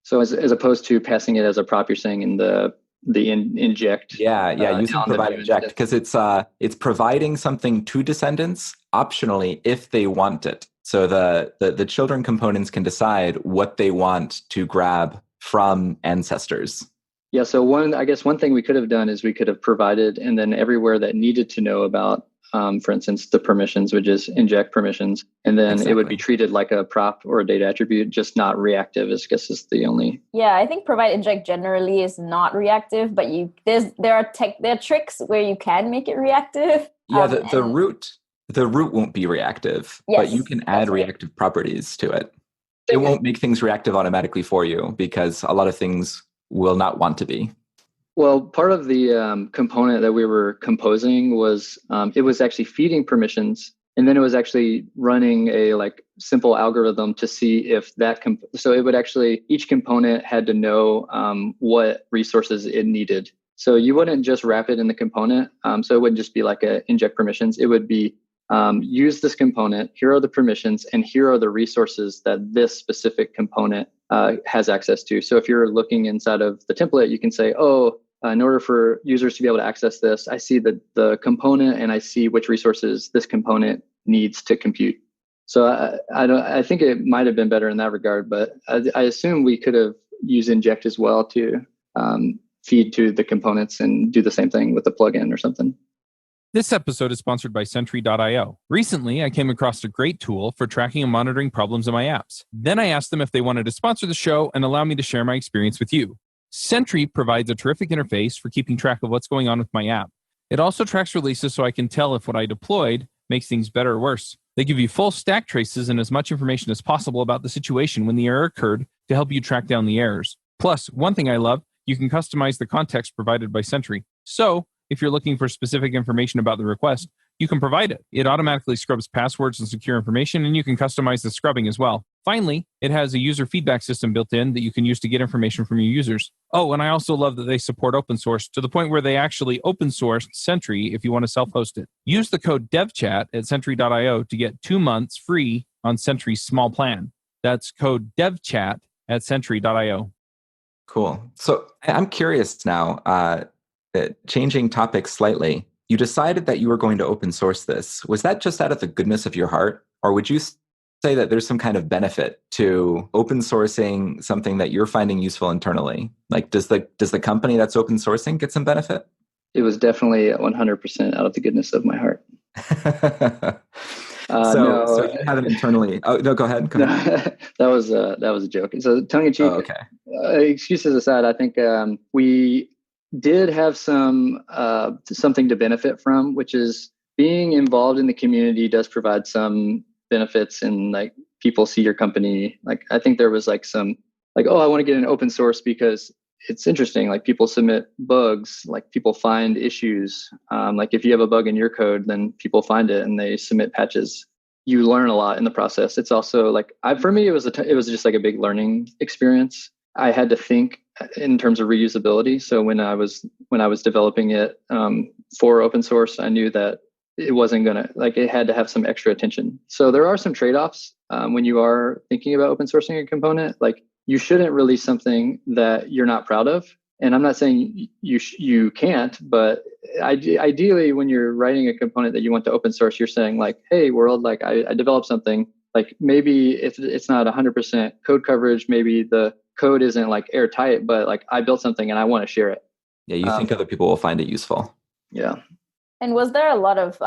So as opposed to passing it as a prop, you're saying in the inject. Yeah, using provide inject, because it's providing something to descendants optionally if they want it. So the children components can decide what they want to grab from ancestors. Yeah, so one thing we could have done is we could have provided, and then everywhere that needed to know about, for instance, the permissions would just inject permissions, and then It would be treated like a prop or a data attribute, just not reactive. I guess is the only. Yeah, I think provide inject generally is not reactive, but there are tricks where you can make it reactive. Yeah, the root won't be reactive, yes, but you can add reactive properties to it. It won't make things reactive automatically for you because a lot of things will not want to be. Well, part of the component that we were composing was it was actually feeding permissions, and then it was actually running a like simple algorithm to see if that so it would actually, each component had to know what resources it needed. So you wouldn't just wrap it in the component. So it wouldn't just be like a inject permissions. It would be use this component. Here are the permissions, and here are the resources that this specific component has access to. So if you're looking inside of the template, you can say, in order for users to be able to access this, I see the component and I see which resources this component needs to compute. So I think it might have been better in that regard, but I assume we could have used inject as well to feed to the components and do the same thing with the plugin or something. This episode is sponsored by Sentry.io. Recently, I came across a great tool for tracking and monitoring problems in my apps. Then I asked them if they wanted to sponsor the show and allow me to share my experience with you. Sentry provides a terrific interface for keeping track of what's going on with my app. It also tracks releases so I can tell if what I deployed makes things better or worse. They give you full stack traces and as much information as possible about the situation when the error occurred to help you track down the errors. Plus, one thing I love, you can customize the context provided by Sentry. So, if you're looking for specific information about the request, you can provide it. It automatically scrubs passwords and secure information, and you can customize the scrubbing as well. Finally, it has a user feedback system built in that you can use to get information from your users. Oh, and I also love that they support open source to the point where they actually open sourced Sentry if you want to self-host it. Use the code devchat at Sentry.io to get 2 months free on Sentry's small plan. That's code devchat at Sentry.io. Cool. So I'm curious now, changing topics slightly. You decided that you were going to open source this. Was that just out of the goodness of your heart? Or would you say that there's some kind of benefit to open sourcing something that you're finding useful internally? Like, does the company that's open sourcing get some benefit? It was definitely 100% out of the goodness of my heart. So you have it internally. Oh no, go ahead. That was a joke. So tongue in cheek. Oh, okay. Excuses aside, I think we did have something to benefit from, which is being involved in the community does provide some benefits, and like people see your company. Like I think there was like some like, oh, I want to get an open source because it's interesting. Like people submit bugs, like people find issues. Like if you have a bug in your code, then people find it and they submit patches. You learn a lot in the process. It's also like, for me, it was just like a big learning experience. I had to think in terms of reusability. So when I was developing it for open source, I knew that it wasn't gonna, like, it had to have some extra attention. So there are some trade-offs when you are thinking about open sourcing a component. Like you shouldn't release something that you're not proud of. And I'm not saying you can't, but ideally, when you're writing a component that you want to open source, you're saying like, hey, world, like I developed something. Like maybe if it's not 100% code coverage, maybe the code isn't like airtight, but like I built something and I want to share it. Yeah, you think other people will find it useful. Yeah. And was there a lot of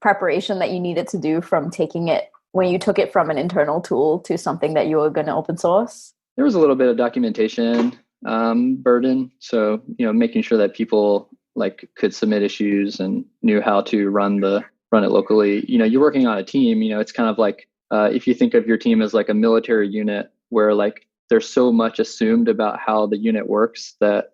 preparation that you needed to do from taking it, when you took it from an internal tool to something that you were going to open source? There was a little bit of documentation burden. So, making sure that people like could submit issues and knew how to run it locally. You're working on a team, it's kind of like if you think of your team as like a military unit where like there's so much assumed about how the unit works that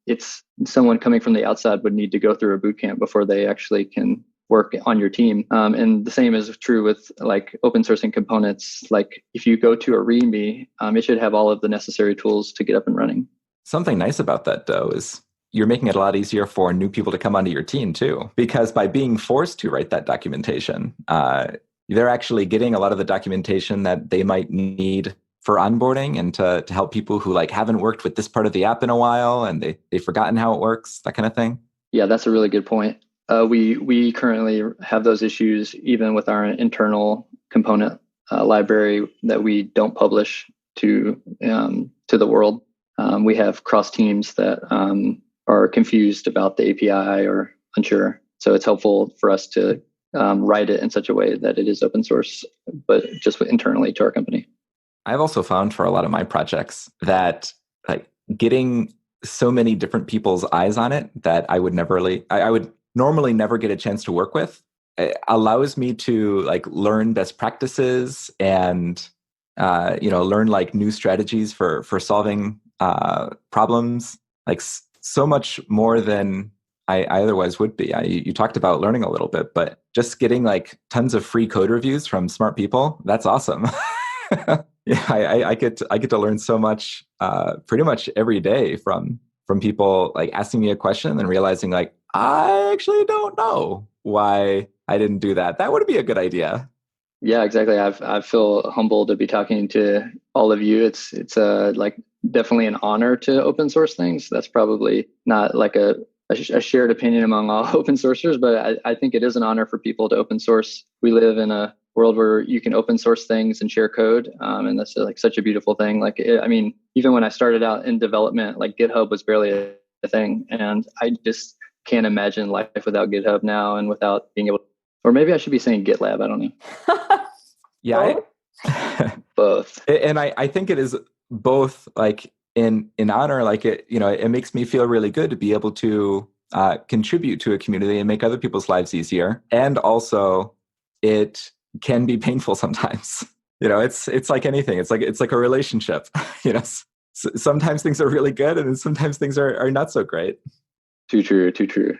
it's someone coming from the outside would need to go through a boot camp before they actually can work on your team. And the same is true with like open sourcing components. Like if you go to a README, it should have all of the necessary tools to get up and running. Something nice about that though is you're making it a lot easier for new people to come onto your team too, because by being forced to write that documentation, they're actually getting a lot of the documentation that they might need for onboarding and to help people who like haven't worked with this part of the app in a while and they've forgotten how it works, that kind of thing. Yeah, that's a really good point. We currently have those issues even with our internal component library that we don't publish to the world. We have cross teams that are confused about the API or unsure. So it's helpful for us to write it in such a way that it is open source, but just internally to our company. I've also found for a lot of my projects that like getting so many different people's eyes on it that I would normally never get a chance to work with, it allows me to like learn best practices and learn like new strategies for solving problems, like so much more than I otherwise would be. You talked about learning a little bit, but just getting like tons of free code reviews from smart people, that's awesome. Yeah, I get to learn so much pretty much every day from people like asking me a question and realizing like, I actually don't know why I didn't do that. That would be a good idea. Yeah, exactly. I feel humbled to be talking to all of you. It's like definitely an honor to open source things. That's probably not like a shared opinion among all open sourcers, but I think it is an honor for people to open source. We live in a world where you can open source things and share code. And that's like such a beautiful thing. Like, even when I started out in development, like GitHub was barely a thing. And I just can't imagine life without GitHub now and without being able to, or maybe I should be saying GitLab. I don't know. Yeah. Both. And I think it is both like in honor, like it makes me feel really good to be able to contribute to a community and make other people's lives easier. And also it can be painful sometimes. It's like anything. It's like a relationship. Sometimes things are really good, and then sometimes things are not so great. Too true.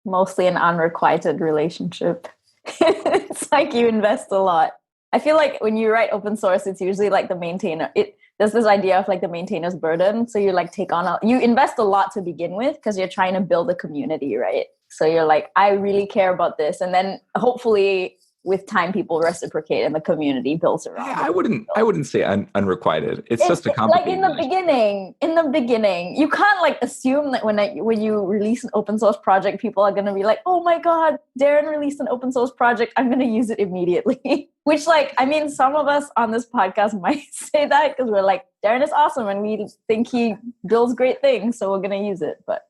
Mostly an unrequited relationship. It's like you invest a lot. I feel like when you write open source, it's usually like the maintainer. There's this idea of like the maintainer's burden. So you like you invest a lot to begin with because you're trying to build a community, right? So you're like, I really care about this, and then hopefully with time, people reciprocate and the community builds around. Yeah, I wouldn't say unrequited. It's just a complicated. Like in the beginning, you can't like assume that when you release an open source project, people are going to be like, oh my God, Darren released an open source project. I'm going to use it immediately. Which some of us on this podcast might say that because we're like, Darren is awesome and we think he builds great things. So we're going to use it. But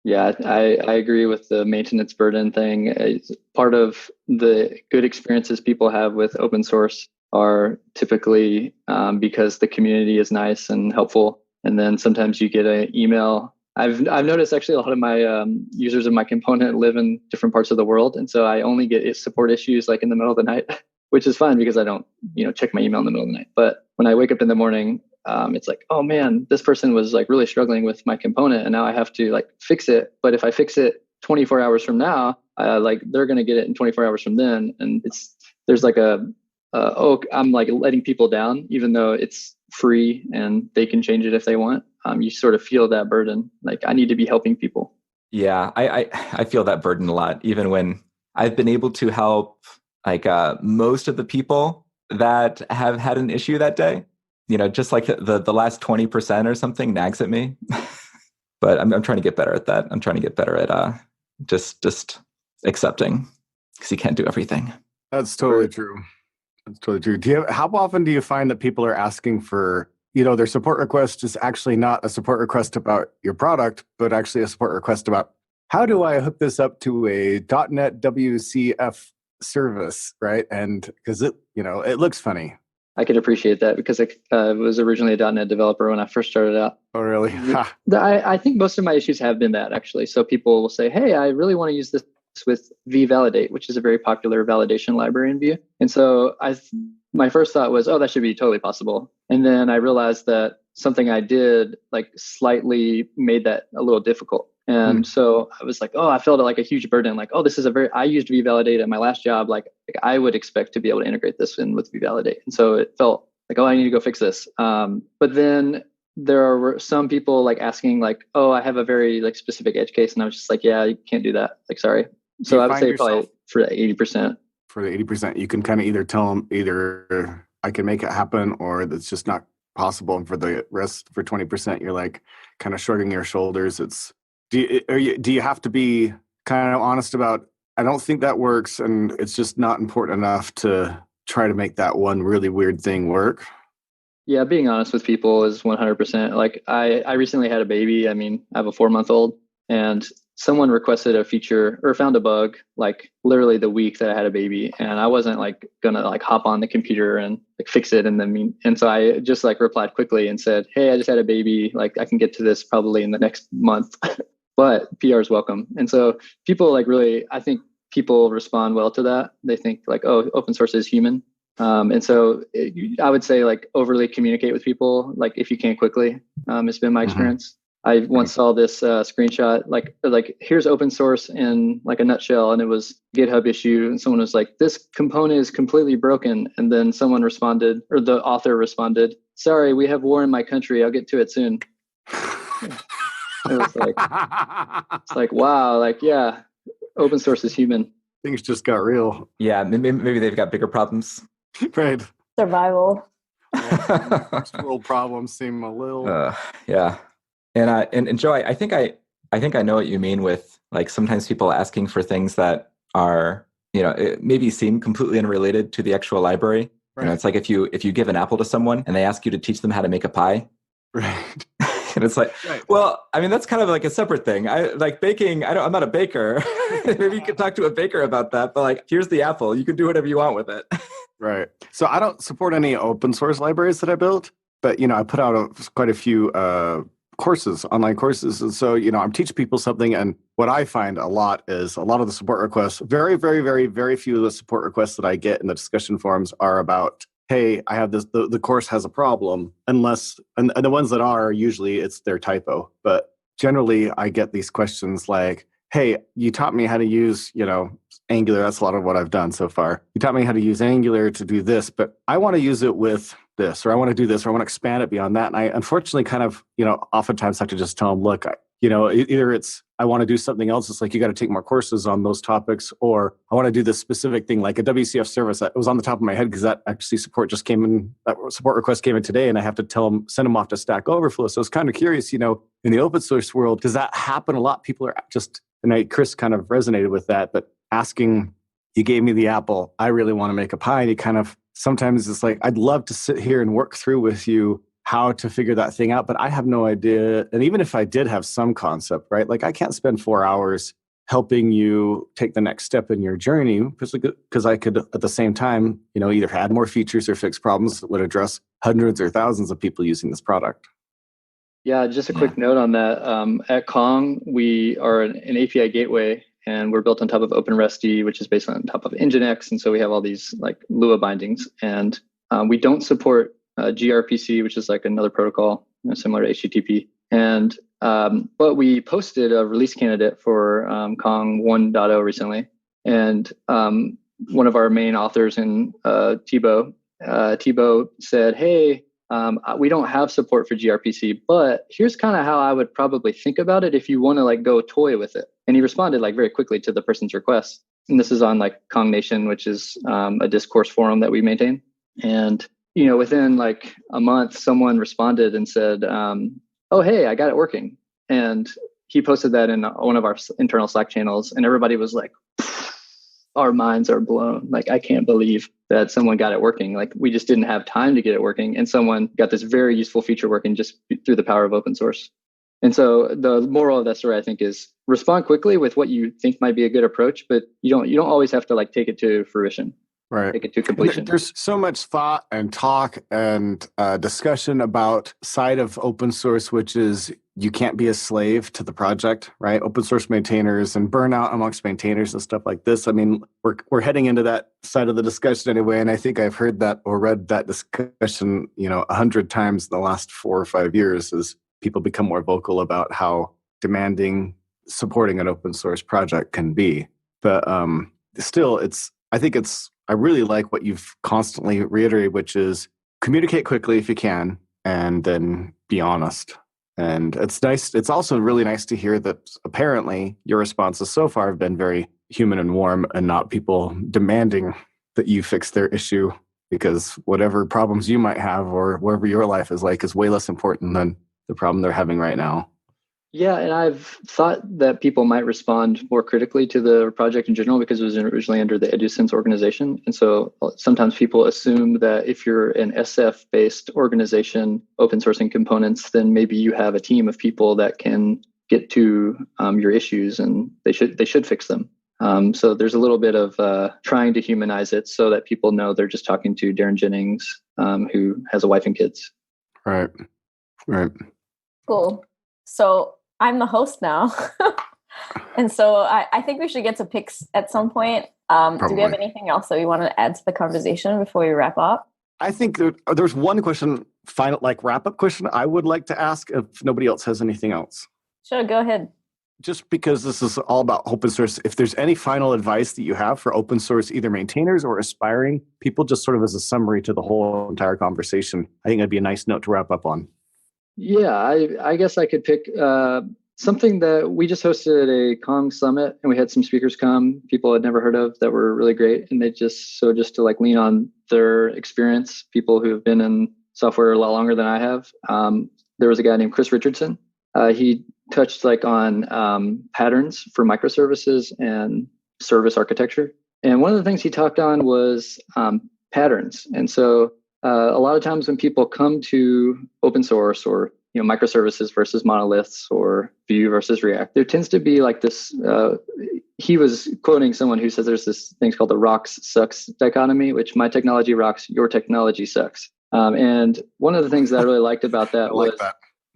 yeah, I agree with the maintenance burden thing. It's part of the good experiences people have with open source are typically because the community is nice and helpful. And then sometimes you get an email I've noticed actually a lot of my users of my component live in different parts of the world, and so I only get support issues like in the middle of the night, which is fine because I don't check my email in the middle of the night. But when I wake up in the morning, it's like, oh man, this person was like really struggling with my component, and now I have to like fix it. But if I fix it 24 hours from now, like they're going to get it in 24 hours from then, and there's like I'm like letting people down, even though it's free and they can change it if they want. You sort of feel that burden. Like I need to be helping people. Yeah, I feel that burden a lot, even when I've been able to help like most of the people that have had an issue that day. Just like the last 20% or something nags at me. But I'm trying to get better at that. I'm trying to get better at just accepting, because you can't do everything. That's totally true. That's totally true. How often do you find that people are asking for, their support request is actually not a support request about your product, but actually a support request about how do I hook this up to a .NET WCF service, right? And because it looks funny. I could appreciate that because I was originally a .NET developer when I first started out. Oh, really? I think most of my issues have been that, actually. So people will say, hey, I really want to use this with vue-validate, which is a very popular validation library in Vue. And so my first thought was, oh, that should be totally possible. And then I realized that something I did like slightly made that a little difficult. And so I was like, oh, I felt like a huge burden. Like, oh, I used vue-validate at my last job. Like I would expect to be able to integrate this in with vue-validate. And so it felt like, oh, I need to go fix this. But then there were some people like asking like, oh, I have a very like specific edge case. And I was just like, yeah, you can't do that. Like, sorry. So I would say probably for the 80%. For the 80%, you can kind of either tell them either I can make it happen or that's just not possible. And for the rest, for 20%, you're like kind of shrugging your shoulders. Do you have to be kind of honest about, I don't think that works and it's just not important enough to try to make that one really weird thing work? Yeah, being honest with people is 100%. Like I recently had a baby. I mean, I have a 4-month-old, and someone requested a feature or found a bug like literally the week that I had a baby, and I wasn't like gonna like hop on the computer and like fix it. And so I just like replied quickly and said, hey, I just had a baby. Like I can get to this probably in the next month, but PR is welcome. And so people like really, I think people respond well to that. They think like, oh, open source is human. And so I would say like overly communicate with people, like if you can quickly, it's been my experience. I once saw this screenshot, like here's open source in like a nutshell, and it was a GitHub issue, and someone was like, this component is completely broken. And then someone responded, or the author responded, sorry, we have war in my country. I'll get to it soon. It was like, it's like, wow, like, yeah, open source is human. Things just got real. Yeah, maybe they've got bigger problems. Right. Survival. First world problems seem a little. Yeah. And Joe, I think I know what you mean with like sometimes people asking for things that are, it maybe seem completely unrelated to the actual library. Right. It's like if you give an apple to someone and they ask you to teach them how to make a pie. Right. And it's like, well, I mean, that's kind of like a separate thing. I like baking. I'm not a baker. Maybe you could talk to a baker about that. But like, here's the apple. You can do whatever you want with it. Right. So I don't support any open source libraries that I built, but I put out quite a few courses, online courses. And so, I'm teaching people something. And what I find a lot is a lot of the support requests, very, very, very, very few of the support requests that I get in the discussion forums are about, hey, I have this, the course has a problem, and the ones that are, usually it's their typo. But generally I get these questions like, hey, you taught me how to use, Angular. That's a lot of what I've done so far. You taught me how to use Angular to do this, but I want to use it with this, or I want to do this, or I want to expand it beyond that. And I unfortunately kind of, oftentimes have to just tell them, look, either it's, I want to do something else. It's like, you got to take more courses on those topics, or I want to do this specific thing, like a WCF service. That was on the top of my head because that actually support request came in today, and I have to send them off to Stack Overflow. So I was kind of curious, in the open source world, does that happen a lot? People are just, and Chris kind of resonated with that, but asking, you gave me the apple, I really want to make a pie. And you kind of, sometimes it's like, I'd love to sit here and work through with you how to figure that thing out, but I have no idea. And even if I did have some concept, right? Like I can't spend 4 hours helping you take the next step in your journey because I could at the same time, either add more features or fix problems that would address hundreds or thousands of people using this product. Yeah, just a quick note on that. At Kong, we are an API gateway, and we're built on top of OpenResty, which is based on top of Nginx. And so we have all these like Lua bindings. And we don't support gRPC, which is like another protocol similar to HTTP. And but we posted a release candidate for Kong 1.0 recently. And one of our main authors in Thibaut said, hey, we don't have support for gRPC, but here's kind of how I would probably think about it if you want to like go toy with it. And he responded like very quickly to the person's request. And this is on like Kong Nation, which is a discourse forum that we maintain. And, within like a month, someone responded and said, oh, hey, I got it working. And he posted that in one of our internal Slack channels, and everybody was like, our minds are blown. Like, I can't believe that someone got it working. Like, we just didn't have time to get it working. And someone got this very useful feature working just through the power of open source. And so the moral of that story, I think, is respond quickly with what you think might be a good approach, but you don't always have to like take it to fruition. Right. Take it to completion. There's so much thought and talk and discussion about side of open source, which is you can't be a slave to the project, right? Open source maintainers and burnout amongst maintainers and stuff like this. I mean, we're heading into that side of the discussion anyway, and I think I've heard that or read that discussion, 100 times in the last 4 or 5 years as people become more vocal about how demanding supporting an open source project can be. But still, I really like what you've constantly reiterated, which is communicate quickly if you can, and then be honest. And it's nice. It's also really nice to hear that apparently your responses so far have been very human and warm and not people demanding that you fix their issue, because whatever problems you might have or whatever your life is like is way less important than the problem they're having right now. Yeah, and I've thought that people might respond more critically to the project in general because it was originally under the EduSense organization. And so sometimes people assume that if you're an SF-based organization, open sourcing components, then maybe you have a team of people that can get to your issues and they should fix them. So there's a little bit of trying to humanize it so that people know they're just talking to Darren Jennings, who has a wife and kids. Right. Cool. So I'm the host now. And so I think we should get to picks at some point. Do we have anything else that we want to add to the conversation before we wrap up? I think there's one question, final like wrap-up question I would like to ask if nobody else has anything else. Sure, go ahead. Just because this is all about open source, if there's any final advice that you have for open source, either maintainers or aspiring people, just sort of as a summary to the whole entire conversation, I think that'd be a nice note to wrap up on. Yeah, I guess I could pick something that we just hosted at a Kong summit, and we had some speakers come, people I'd never heard of that were really great. And just to like lean on their experience, people who have been in software a lot longer than I have. There was a guy named Chris Richardson. He touched like on patterns for microservices and service architecture. And one of the things he talked on was patterns. And so a lot of times when people come to open source or microservices versus monoliths or Vue versus React, there tends to be like this. He was quoting someone who says there's this thing called the rocks sucks dichotomy, which my technology rocks, your technology sucks. And one of the things that I really liked about that was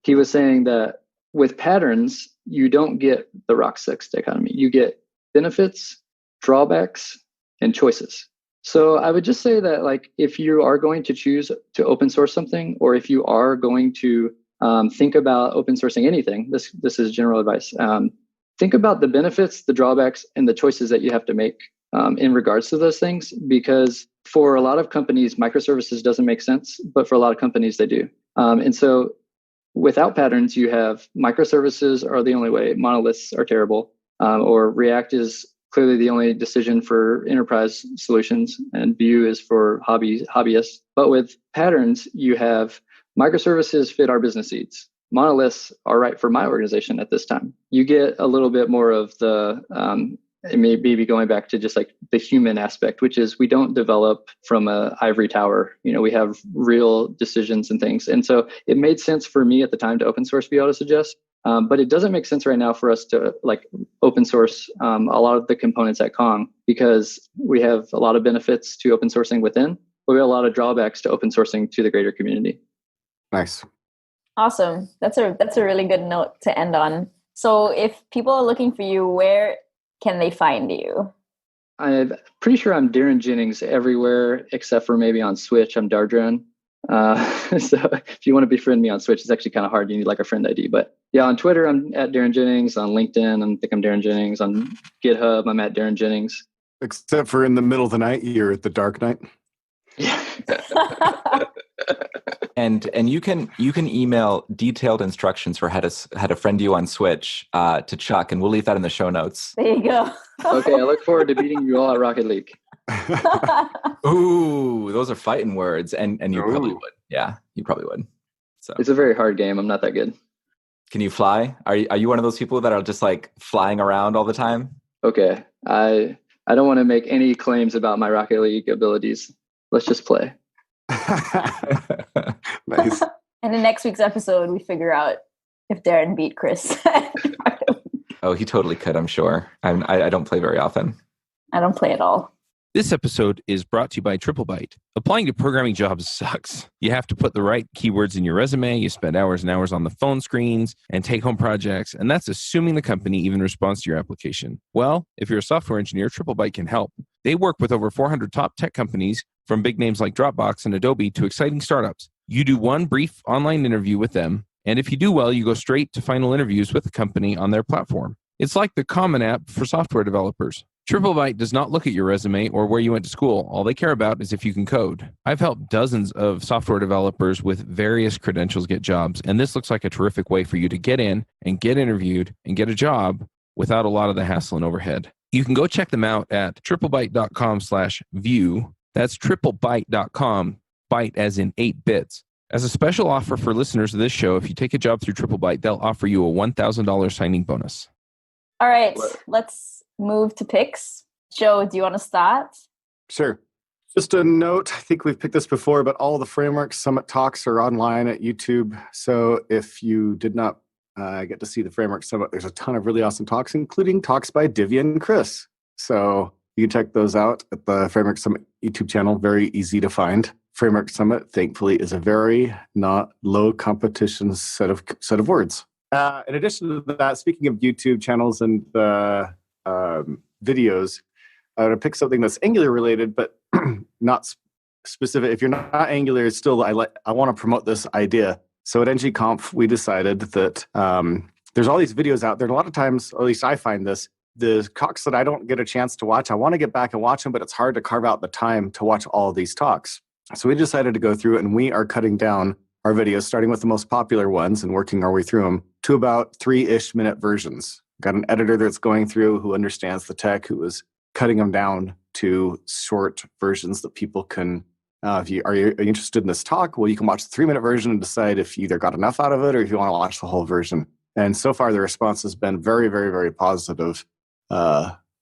he was saying that with patterns, you don't get the rock sucks dichotomy. You get benefits, drawbacks, and choices. So I would just say that like if you are going to choose to open source something, or if you are going to think about open sourcing anything, this is general advice. Think about the benefits, the drawbacks, and the choices that you have to make in regards to those things, because for a lot of companies, microservices doesn't make sense, but for a lot of companies, they do. And so without patterns, you have microservices are the only way, monoliths are terrible, or React is clearly the only decision for enterprise solutions, and Vue is for hobbyists. But with patterns, you have microservices fit our business needs. Monoliths are right for my organization at this time. You get a little bit more of the, it may be going back to just like the human aspect, which is we don't develop from an ivory tower. We have real decisions and things. And so it made sense for me at the time to open source vue-autosuggest. But it doesn't make sense right now for us to like open source a lot of the components at Kong, because we have a lot of benefits to open sourcing within, but we have a lot of drawbacks to open sourcing to the greater community. Nice. Awesome. That's a really good note to end on. So if people are looking for you, where can they find you? I'm pretty sure I'm Darren Jennings everywhere except for maybe on Switch. I'm Dardran. So if you want to befriend me on Switch, it's actually kind of hard. You need like a friend ID. But yeah, on Twitter, I'm at Darren Jennings. On LinkedIn, I think I'm Darren Jennings. On GitHub, I'm at Darren Jennings. Except for in the middle of the night, you're at the dark night. Yeah. And you can email detailed instructions for how to friend you on Switch to Chuck, and we'll leave that in the show notes. There you go. Okay, I look forward to beating you all at Rocket League. Ooh, those are fighting words, and you probably would. Yeah, you probably would. So it's a very hard game. I'm not that good. Can you fly? Are you one of those people that are just like flying around all the time? Okay, I don't want to make any claims about my Rocket League abilities. Let's just play. Nice. And in next week's episode, we figure out if Darren beat Chris. Oh, he totally could, I'm sure. I don't play very often. I don't play at all. This episode is brought to you by TripleByte. Applying to programming jobs sucks. You have to put the right keywords in your resume, you spend hours and hours on the phone screens and take-home projects, and that's assuming the company even responds to your application. Well, if you're a software engineer, TripleByte can help. They work with over 400 top tech companies, from big names like Dropbox and Adobe to exciting startups. You do one brief online interview with them, and if you do well, you go straight to final interviews with the company on their platform. It's like the Common App for software developers. TripleByte does not look at your resume or where you went to school. All they care about is if you can code. I've helped dozens of software developers with various credentials get jobs, and this looks like a terrific way for you to get in and get interviewed and get a job without a lot of the hassle and overhead. You can go check them out at triplebyte.com/view. That's triplebyte.com, byte as in 8 bits. As a special offer for listeners of this show, if you take a job through TripleByte, they'll offer you a $1,000 signing bonus. All right, let's move to picks. Joe, do you want to start? Sure. Just a note, I think we've picked this before, but all the Framework Summit talks are online at YouTube. So if you did not get to see the Framework Summit, there's a ton of really awesome talks, including talks by Divya and Chris. So you can check those out at the Framework Summit YouTube channel. Very easy to find. Framework Summit, thankfully, is a very not low competition set of words. In addition to that, speaking of YouTube channels and videos, I would pick something that's Angular related, but not specific. If you're not Angular, it's still I want to promote this idea. So at ngconf, we decided that there's all these videos out there. And a lot of times, or at least I find this, the talks that I don't get a chance to watch, I want to get back and watch them, but it's hard to carve out the time to watch all of these talks. So we decided to go through it, and we are cutting down our videos, starting with the most popular ones and working our way through them to about 3-ish minute versions. Got an editor that's going through who understands the tech, who is cutting them down to short versions that people can, if you are you interested in this talk, well, you can watch the 3-minute version and decide if you either got enough out of it or if you want to watch the whole version. And so far, the response has been very, very, very positive.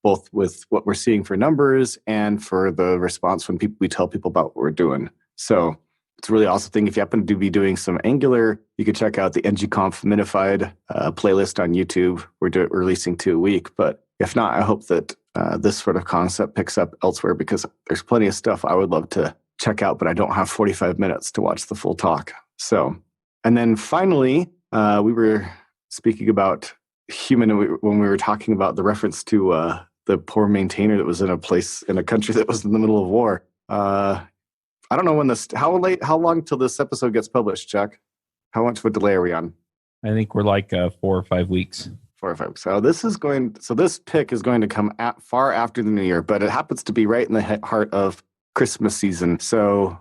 Both with what we're seeing for numbers and for the response when we tell people about what we're doing. So it's a really awesome thing. If you happen to be doing some Angular, you can check out the ngconf minified playlist on YouTube. We're releasing 2 a week. But if not, I hope that this sort of concept picks up elsewhere, because there's plenty of stuff I would love to check out, but I don't have 45 minutes to watch the full talk. So, and then finally, we were speaking about human when we were talking about the reference to the poor maintainer that was in a country that was in the middle of war. I don't know when how long till this episode gets published, Chuck? How much of a delay are we on? I think we're like 4 or 5 weeks. 4 or 5 weeks. So this pick is going to come far after the new year, but it happens to be right in the heart of Christmas season. So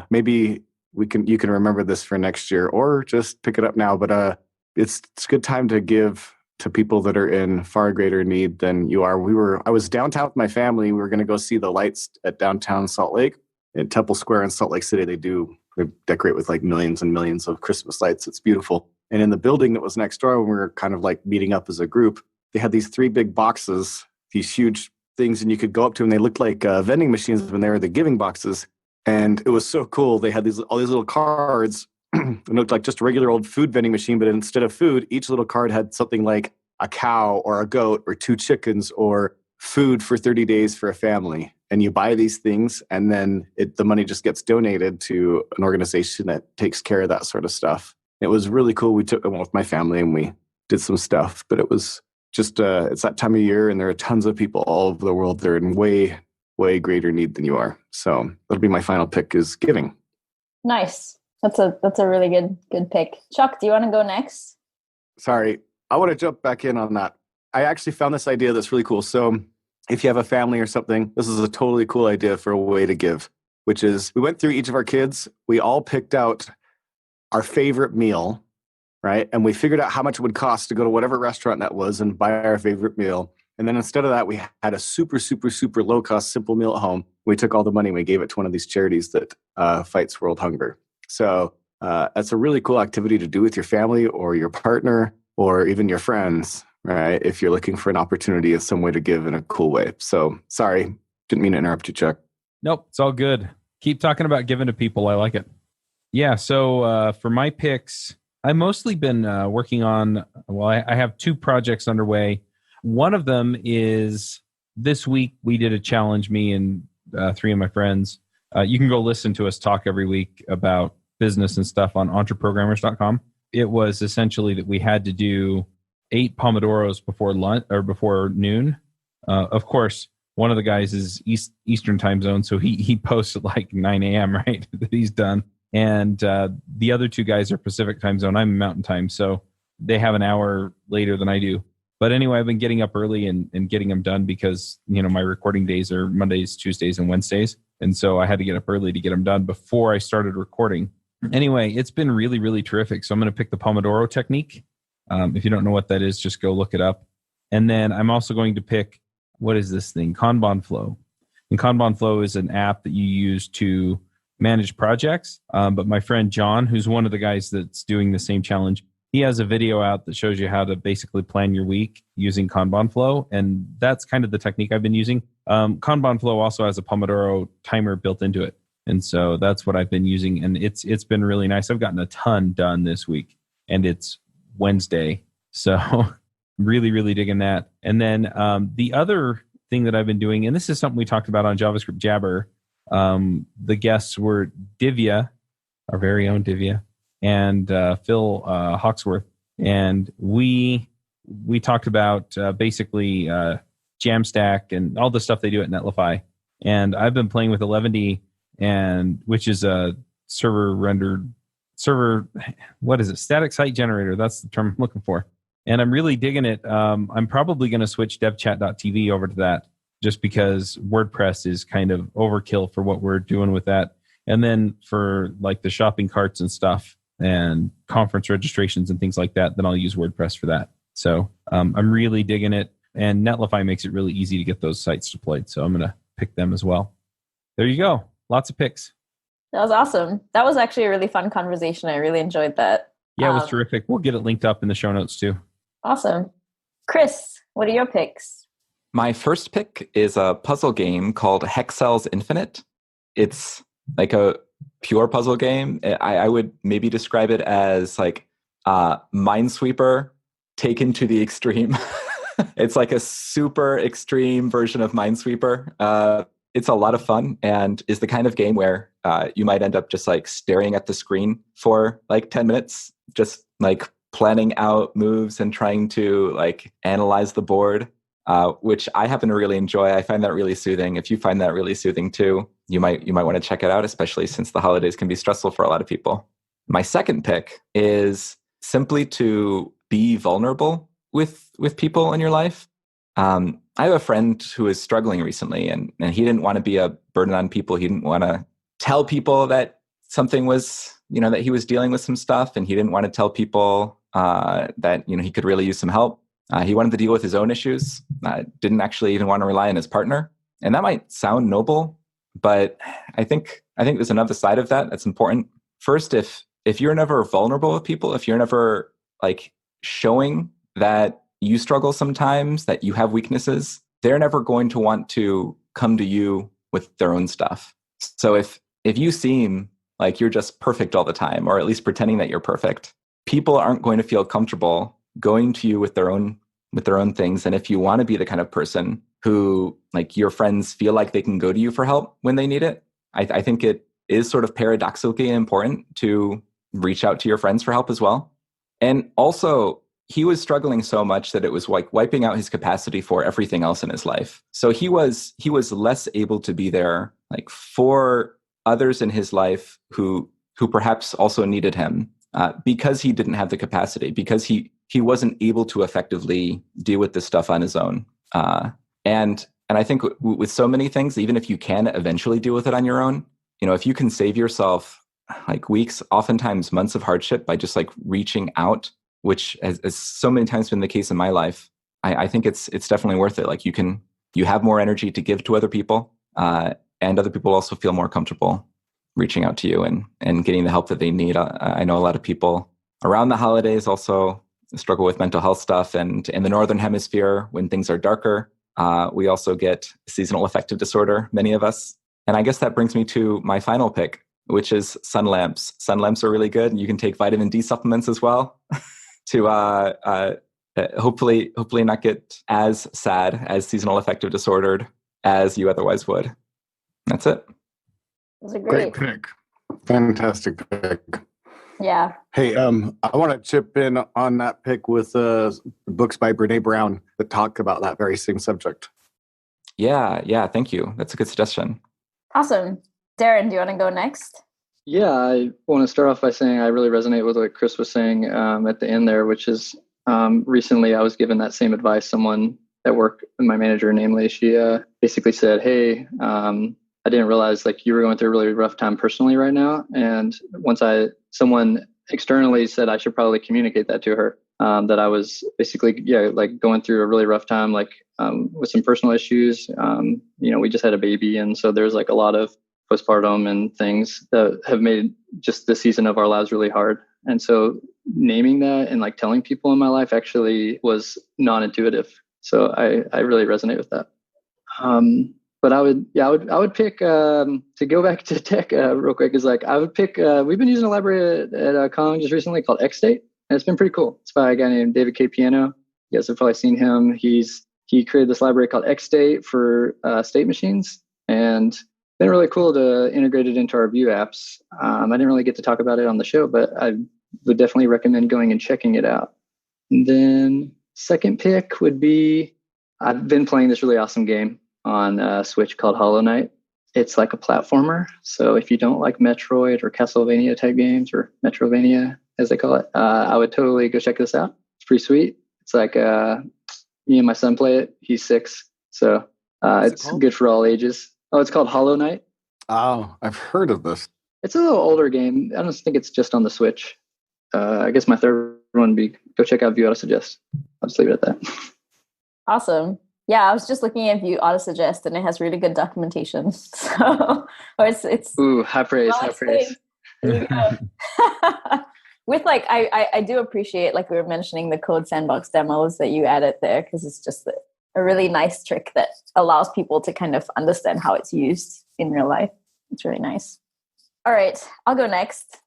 maybe you can remember this for next year, or just pick it up now. But it's a good time to give to people that are in far greater need than you are. I was downtown with my family. We were going to go see the lights at downtown Salt Lake. In Temple Square in Salt Lake City, they decorate with like millions and millions of Christmas lights. It's beautiful. And in the building that was next door, when we were kind of like meeting up as a group, they had these 3 big boxes, these huge things, and you could go up to them. They looked like vending machines when they were the giving boxes. And it was so cool. They had all these little cards. It looked like just a regular old food vending machine, but instead of food, each little card had something like a cow or a goat or 2 chickens or food for 30 days for a family. And you buy these things, and then the money just gets donated to an organization that takes care of that sort of stuff. It was really cool. We took them with my family and we did some stuff, but it was just, it's that time of year and there are tons of people all over the world. They're in way, way greater need than you are. So that'll be my final pick is giving. Nice. That's a really good pick. Chuck, do you want to go next? Sorry, I want to jump back in on that. I actually found this idea that's really cool. So if you have a family or something, this is a totally cool idea for a way to give, which is we went through each of our kids. We all picked out our favorite meal, right? And we figured out how much it would cost to go to whatever restaurant that was and buy our favorite meal. And then instead of that, we had a super, super, super low cost, simple meal at home. We took all the money and we gave it to one of these charities that fights world hunger. So that's a really cool activity to do with your family or your partner or even your friends, right? If you're looking for an opportunity of some way to give in a cool way. So sorry, didn't mean to interrupt you, Chuck. Nope, it's all good. Keep talking about giving to people. I like it. Yeah, so for my picks, I've mostly been working on, I have 2 projects underway. One of them is this week we did a challenge, me and 3 of my friends. You can go listen to us talk every week about business and stuff on entreprogrammers.com. It was essentially that we had to do 8 Pomodoros before lunch or before noon. Of course, one of the guys is Eastern time zone, so he posts at like 9 a.m., right, that he's done. And the other 2 guys are Pacific time zone. I'm Mountain time, so they have an hour later than I do. But anyway, I've been getting up early and getting them done because, my recording days are Mondays, Tuesdays, and Wednesdays. And so I had to get up early to get them done before I started recording. Anyway, it's been really, really terrific. So I'm going to pick the Pomodoro technique. If you don't know what that is, just go look it up. And then I'm also going to pick, what is this thing? Kanban Flow. And Kanban Flow is an app that you use to manage projects. But my friend John, who's one of the guys that's doing the same challenge, he has a video out that shows you how to basically plan your week using Kanban Flow. And that's kind of the technique I've been using. Kanban Flow also has a Pomodoro timer built into it. And so that's what I've been using. And it's been really nice. I've gotten a ton done this week. And it's Wednesday. So really, really digging that. And then the other thing that I've been doing, and this is something we talked about on JavaScript Jabber, the guests were Divya, our very own Divya, and Phil Hawksworth. And we talked about basically Jamstack and all the stuff they do at Netlify. And I've been playing with 11D, which is a static site generator. That's the term I'm looking for. And I'm really digging it. I'm probably going to switch devchat.tv over to that just because WordPress is kind of overkill for what we're doing with that. And then for like the shopping carts and stuff and conference registrations and things like that, then I'll use WordPress for that. So I'm really digging it. And Netlify makes it really easy to get those sites deployed. So I'm going to pick them as well. There you go. Lots of picks. That was awesome. That was actually a really fun conversation. I really enjoyed that. Yeah, it was terrific. We'll get it linked up in the show notes too. Awesome. Chris, what are your picks? My first pick is a puzzle game called Hexcells Infinite. It's like a pure puzzle game. I would maybe describe it as like Minesweeper taken to the extreme. It's like a super extreme version of Minesweeper. It's a lot of fun and is the kind of game where you might end up just like staring at the screen for like 10 minutes, just like planning out moves and trying to like analyze the board, which I happen to really enjoy. I find that really soothing. If you find that really soothing too, you might want to check it out, especially since the holidays can be stressful for a lot of people. My second pick is simply to be vulnerable with people in your life. I have a friend who is struggling recently, and he didn't want to be a burden on people. He didn't want to tell people that something was, that he was dealing with some stuff, and he didn't want to tell people that, he could really use some help. He wanted to deal with his own issues, didn't actually even want to rely on his partner. And that might sound noble, but I think there's another side of that that's important. First, if you're never vulnerable with people, if you're never like showing that you struggle sometimes, that you have weaknesses, they're never going to want to come to you with their own stuff. So if you seem like you're just perfect all the time, or at least pretending that you're perfect, people aren't going to feel comfortable going to you with their own things. And if you want to be the kind of person who like your friends feel like they can go to you for help when they need it, I think it is sort of paradoxically important to reach out to your friends for help as well. And also, he was struggling so much that it was like wiping out his capacity for everything else in his life. So he was less able to be there like for others in his life who perhaps also needed him because he didn't have the capacity, because he wasn't able to effectively deal with this stuff on his own. And I think with so many things, even if you can eventually deal with it on your own, if you can save yourself like weeks, oftentimes months of hardship by just like reaching out, which has so many times been the case in my life, I think it's definitely worth it. Like you have more energy to give to other people, and other people also feel more comfortable reaching out to you and getting the help that they need. I know a lot of people around the holidays also struggle with mental health stuff, and in the Northern Hemisphere, when things are darker, we also get seasonal affective disorder, many of us. And I guess that brings me to my final pick, which is sun lamps. Sun lamps are really good. You can take vitamin D supplements as well to hopefully not get as sad, as seasonal affective disordered as you otherwise would. That's it. Those are Great pick. Fantastic pick. Yeah. Hey, I want to chip in on that pick with books by Brene Brown that talk about that very same subject. Yeah. Thank you. That's a good suggestion. Awesome. Darren, do you want to go next? Yeah, I want to start off by saying I really resonate with what Chris was saying at the end there, which is recently I was given that same advice. Someone at work, my manager, namely, she basically said, "Hey, I didn't realize like you were going through a really rough time personally right now." And once someone externally said I should probably communicate that to her, that I was basically, like going through a really rough time, like with some personal issues. We just had a baby. And so there's like a lot of postpartum and things that have made just the season of our lives really hard. And so naming that and like telling people in my life actually was non-intuitive. So I really resonate with that. But I would pick, to go back to tech real quick, is like, I would pick, we've been using a library at Kong just recently called Xstate, and it's been pretty cool. It's by a guy named David K. Piano. You guys have probably seen him. He created this library called Xstate for state machines, and it's been really cool to integrate it into our Vue apps. I didn't really get to talk about it on the show, but I would definitely recommend going and checking it out. And then second pick would be, I've been playing this really awesome game on Switch called Hollow Knight. It's like a platformer. So if you don't like Metroid or Castlevania type games, or Metrovania as they call it, I would totally go check this out. It's pretty sweet. It's like me and my son play it. He's 6. So it's good for all ages. Oh, it's called Hollow Knight. Oh, I've heard of this. It's a little older game. I don't think it's just on the Switch. I guess my third one would be go check out vue-autosuggest. I'll just leave it at that. Awesome. Yeah, I was just looking at vue-autosuggest, and it has really good documentation. So, it's ooh, high praise, high praise. There you go. With like, I do appreciate, like we were mentioning, the code sandbox demos that you added there, because it's just a really nice trick that allows people to kind of understand how it's used in real life. It's really nice. All right, I'll go next.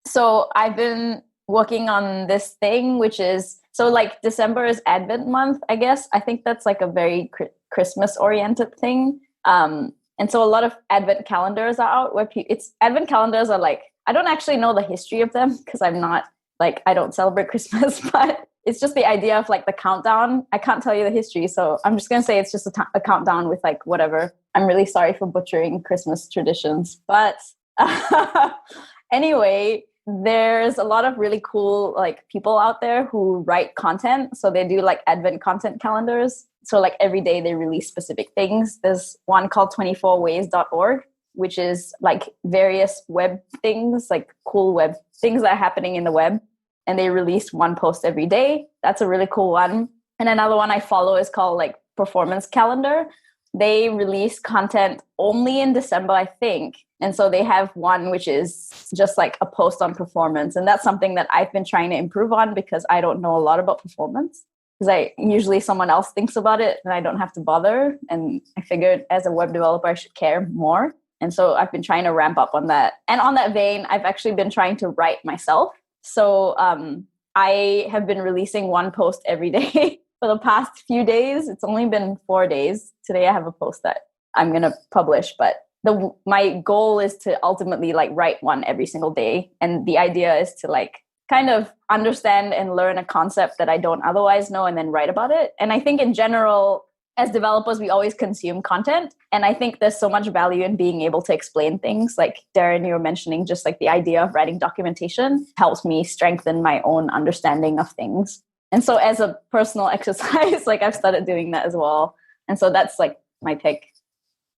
So I've been working on this thing, which is, so like December is Advent month, I guess. I think that's like a very Christmas oriented thing. And so a lot of Advent calendars are out where Advent calendars are like, I don't actually know the history of them because I'm not like, I don't celebrate Christmas, but it's just the idea of like the countdown. I can't tell you the history. So I'm just going to say it's just a countdown with like whatever. I'm really sorry for butchering Christmas traditions, but anyway, there's a lot of really cool like people out there who write content. So they do like Advent content calendars. So like every day they release specific things. There's one called 24ways.org, which is like various web things, like cool web things that are happening in the web. And they release one post every day. That's a really cool one. And another one I follow is called like Performance Calendar. They release content only in December, I think. And so they have one which is just like a post on performance. And that's something that I've been trying to improve on because I don't know a lot about performance. Because usually someone else thinks about it and I don't have to bother. And I figured as a web developer, I should care more. And so I've been trying to ramp up on that. And on that vein, I've actually been trying to write myself. So I have been releasing one post every day for the past few days. It's only been 4 days. Today I have a post that I'm going to publish, but my goal is to ultimately like write one every single day. And the idea is to like kind of understand and learn a concept that I don't otherwise know and then write about it. And I think in general, as developers, we always consume content. And I think there's so much value in being able to explain things. Like Darren, you were mentioning, just like the idea of writing documentation helps me strengthen my own understanding of things. And so as a personal exercise, like I've started doing that as well. And so that's like my pick.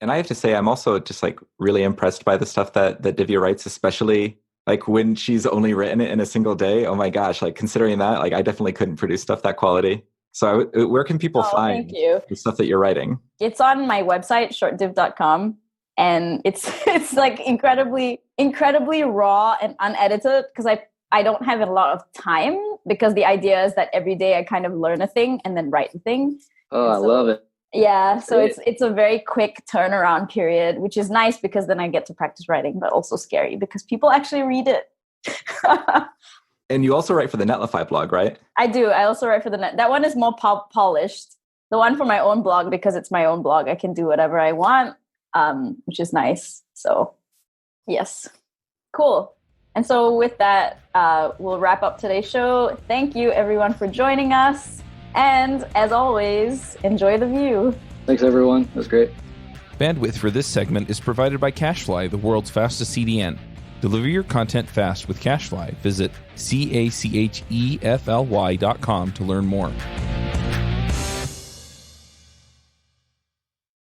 And I have to say, I'm also just like really impressed by the stuff that Divya writes, especially like when she's only written it in a single day. Oh my gosh, like considering that, like I definitely couldn't produce stuff that quality. So where can people find the stuff that you're writing? It's on my website, shortdiv.com. And it's like incredibly raw and unedited because I don't have a lot of time, because the idea is that every day I kind of learn a thing and then write a thing. Oh, I love it. Yeah, so it's a very quick turnaround period, which is nice because then I get to practice writing, but also scary because people actually read it. And you also write for the Netlify blog, right? I do. I also write for the Net. That one is more polished. The one for my own blog, because it's my own blog, I can do whatever I want, which is nice. So, yes. Cool. And so with that, we'll wrap up today's show. Thank you, everyone, for joining us. And as always, enjoy the view. Thanks, everyone. That was great. Bandwidth for this segment is provided by CacheFly, the world's fastest CDN. Deliver your content fast with CacheFly. Visit CacheFly.com to learn more.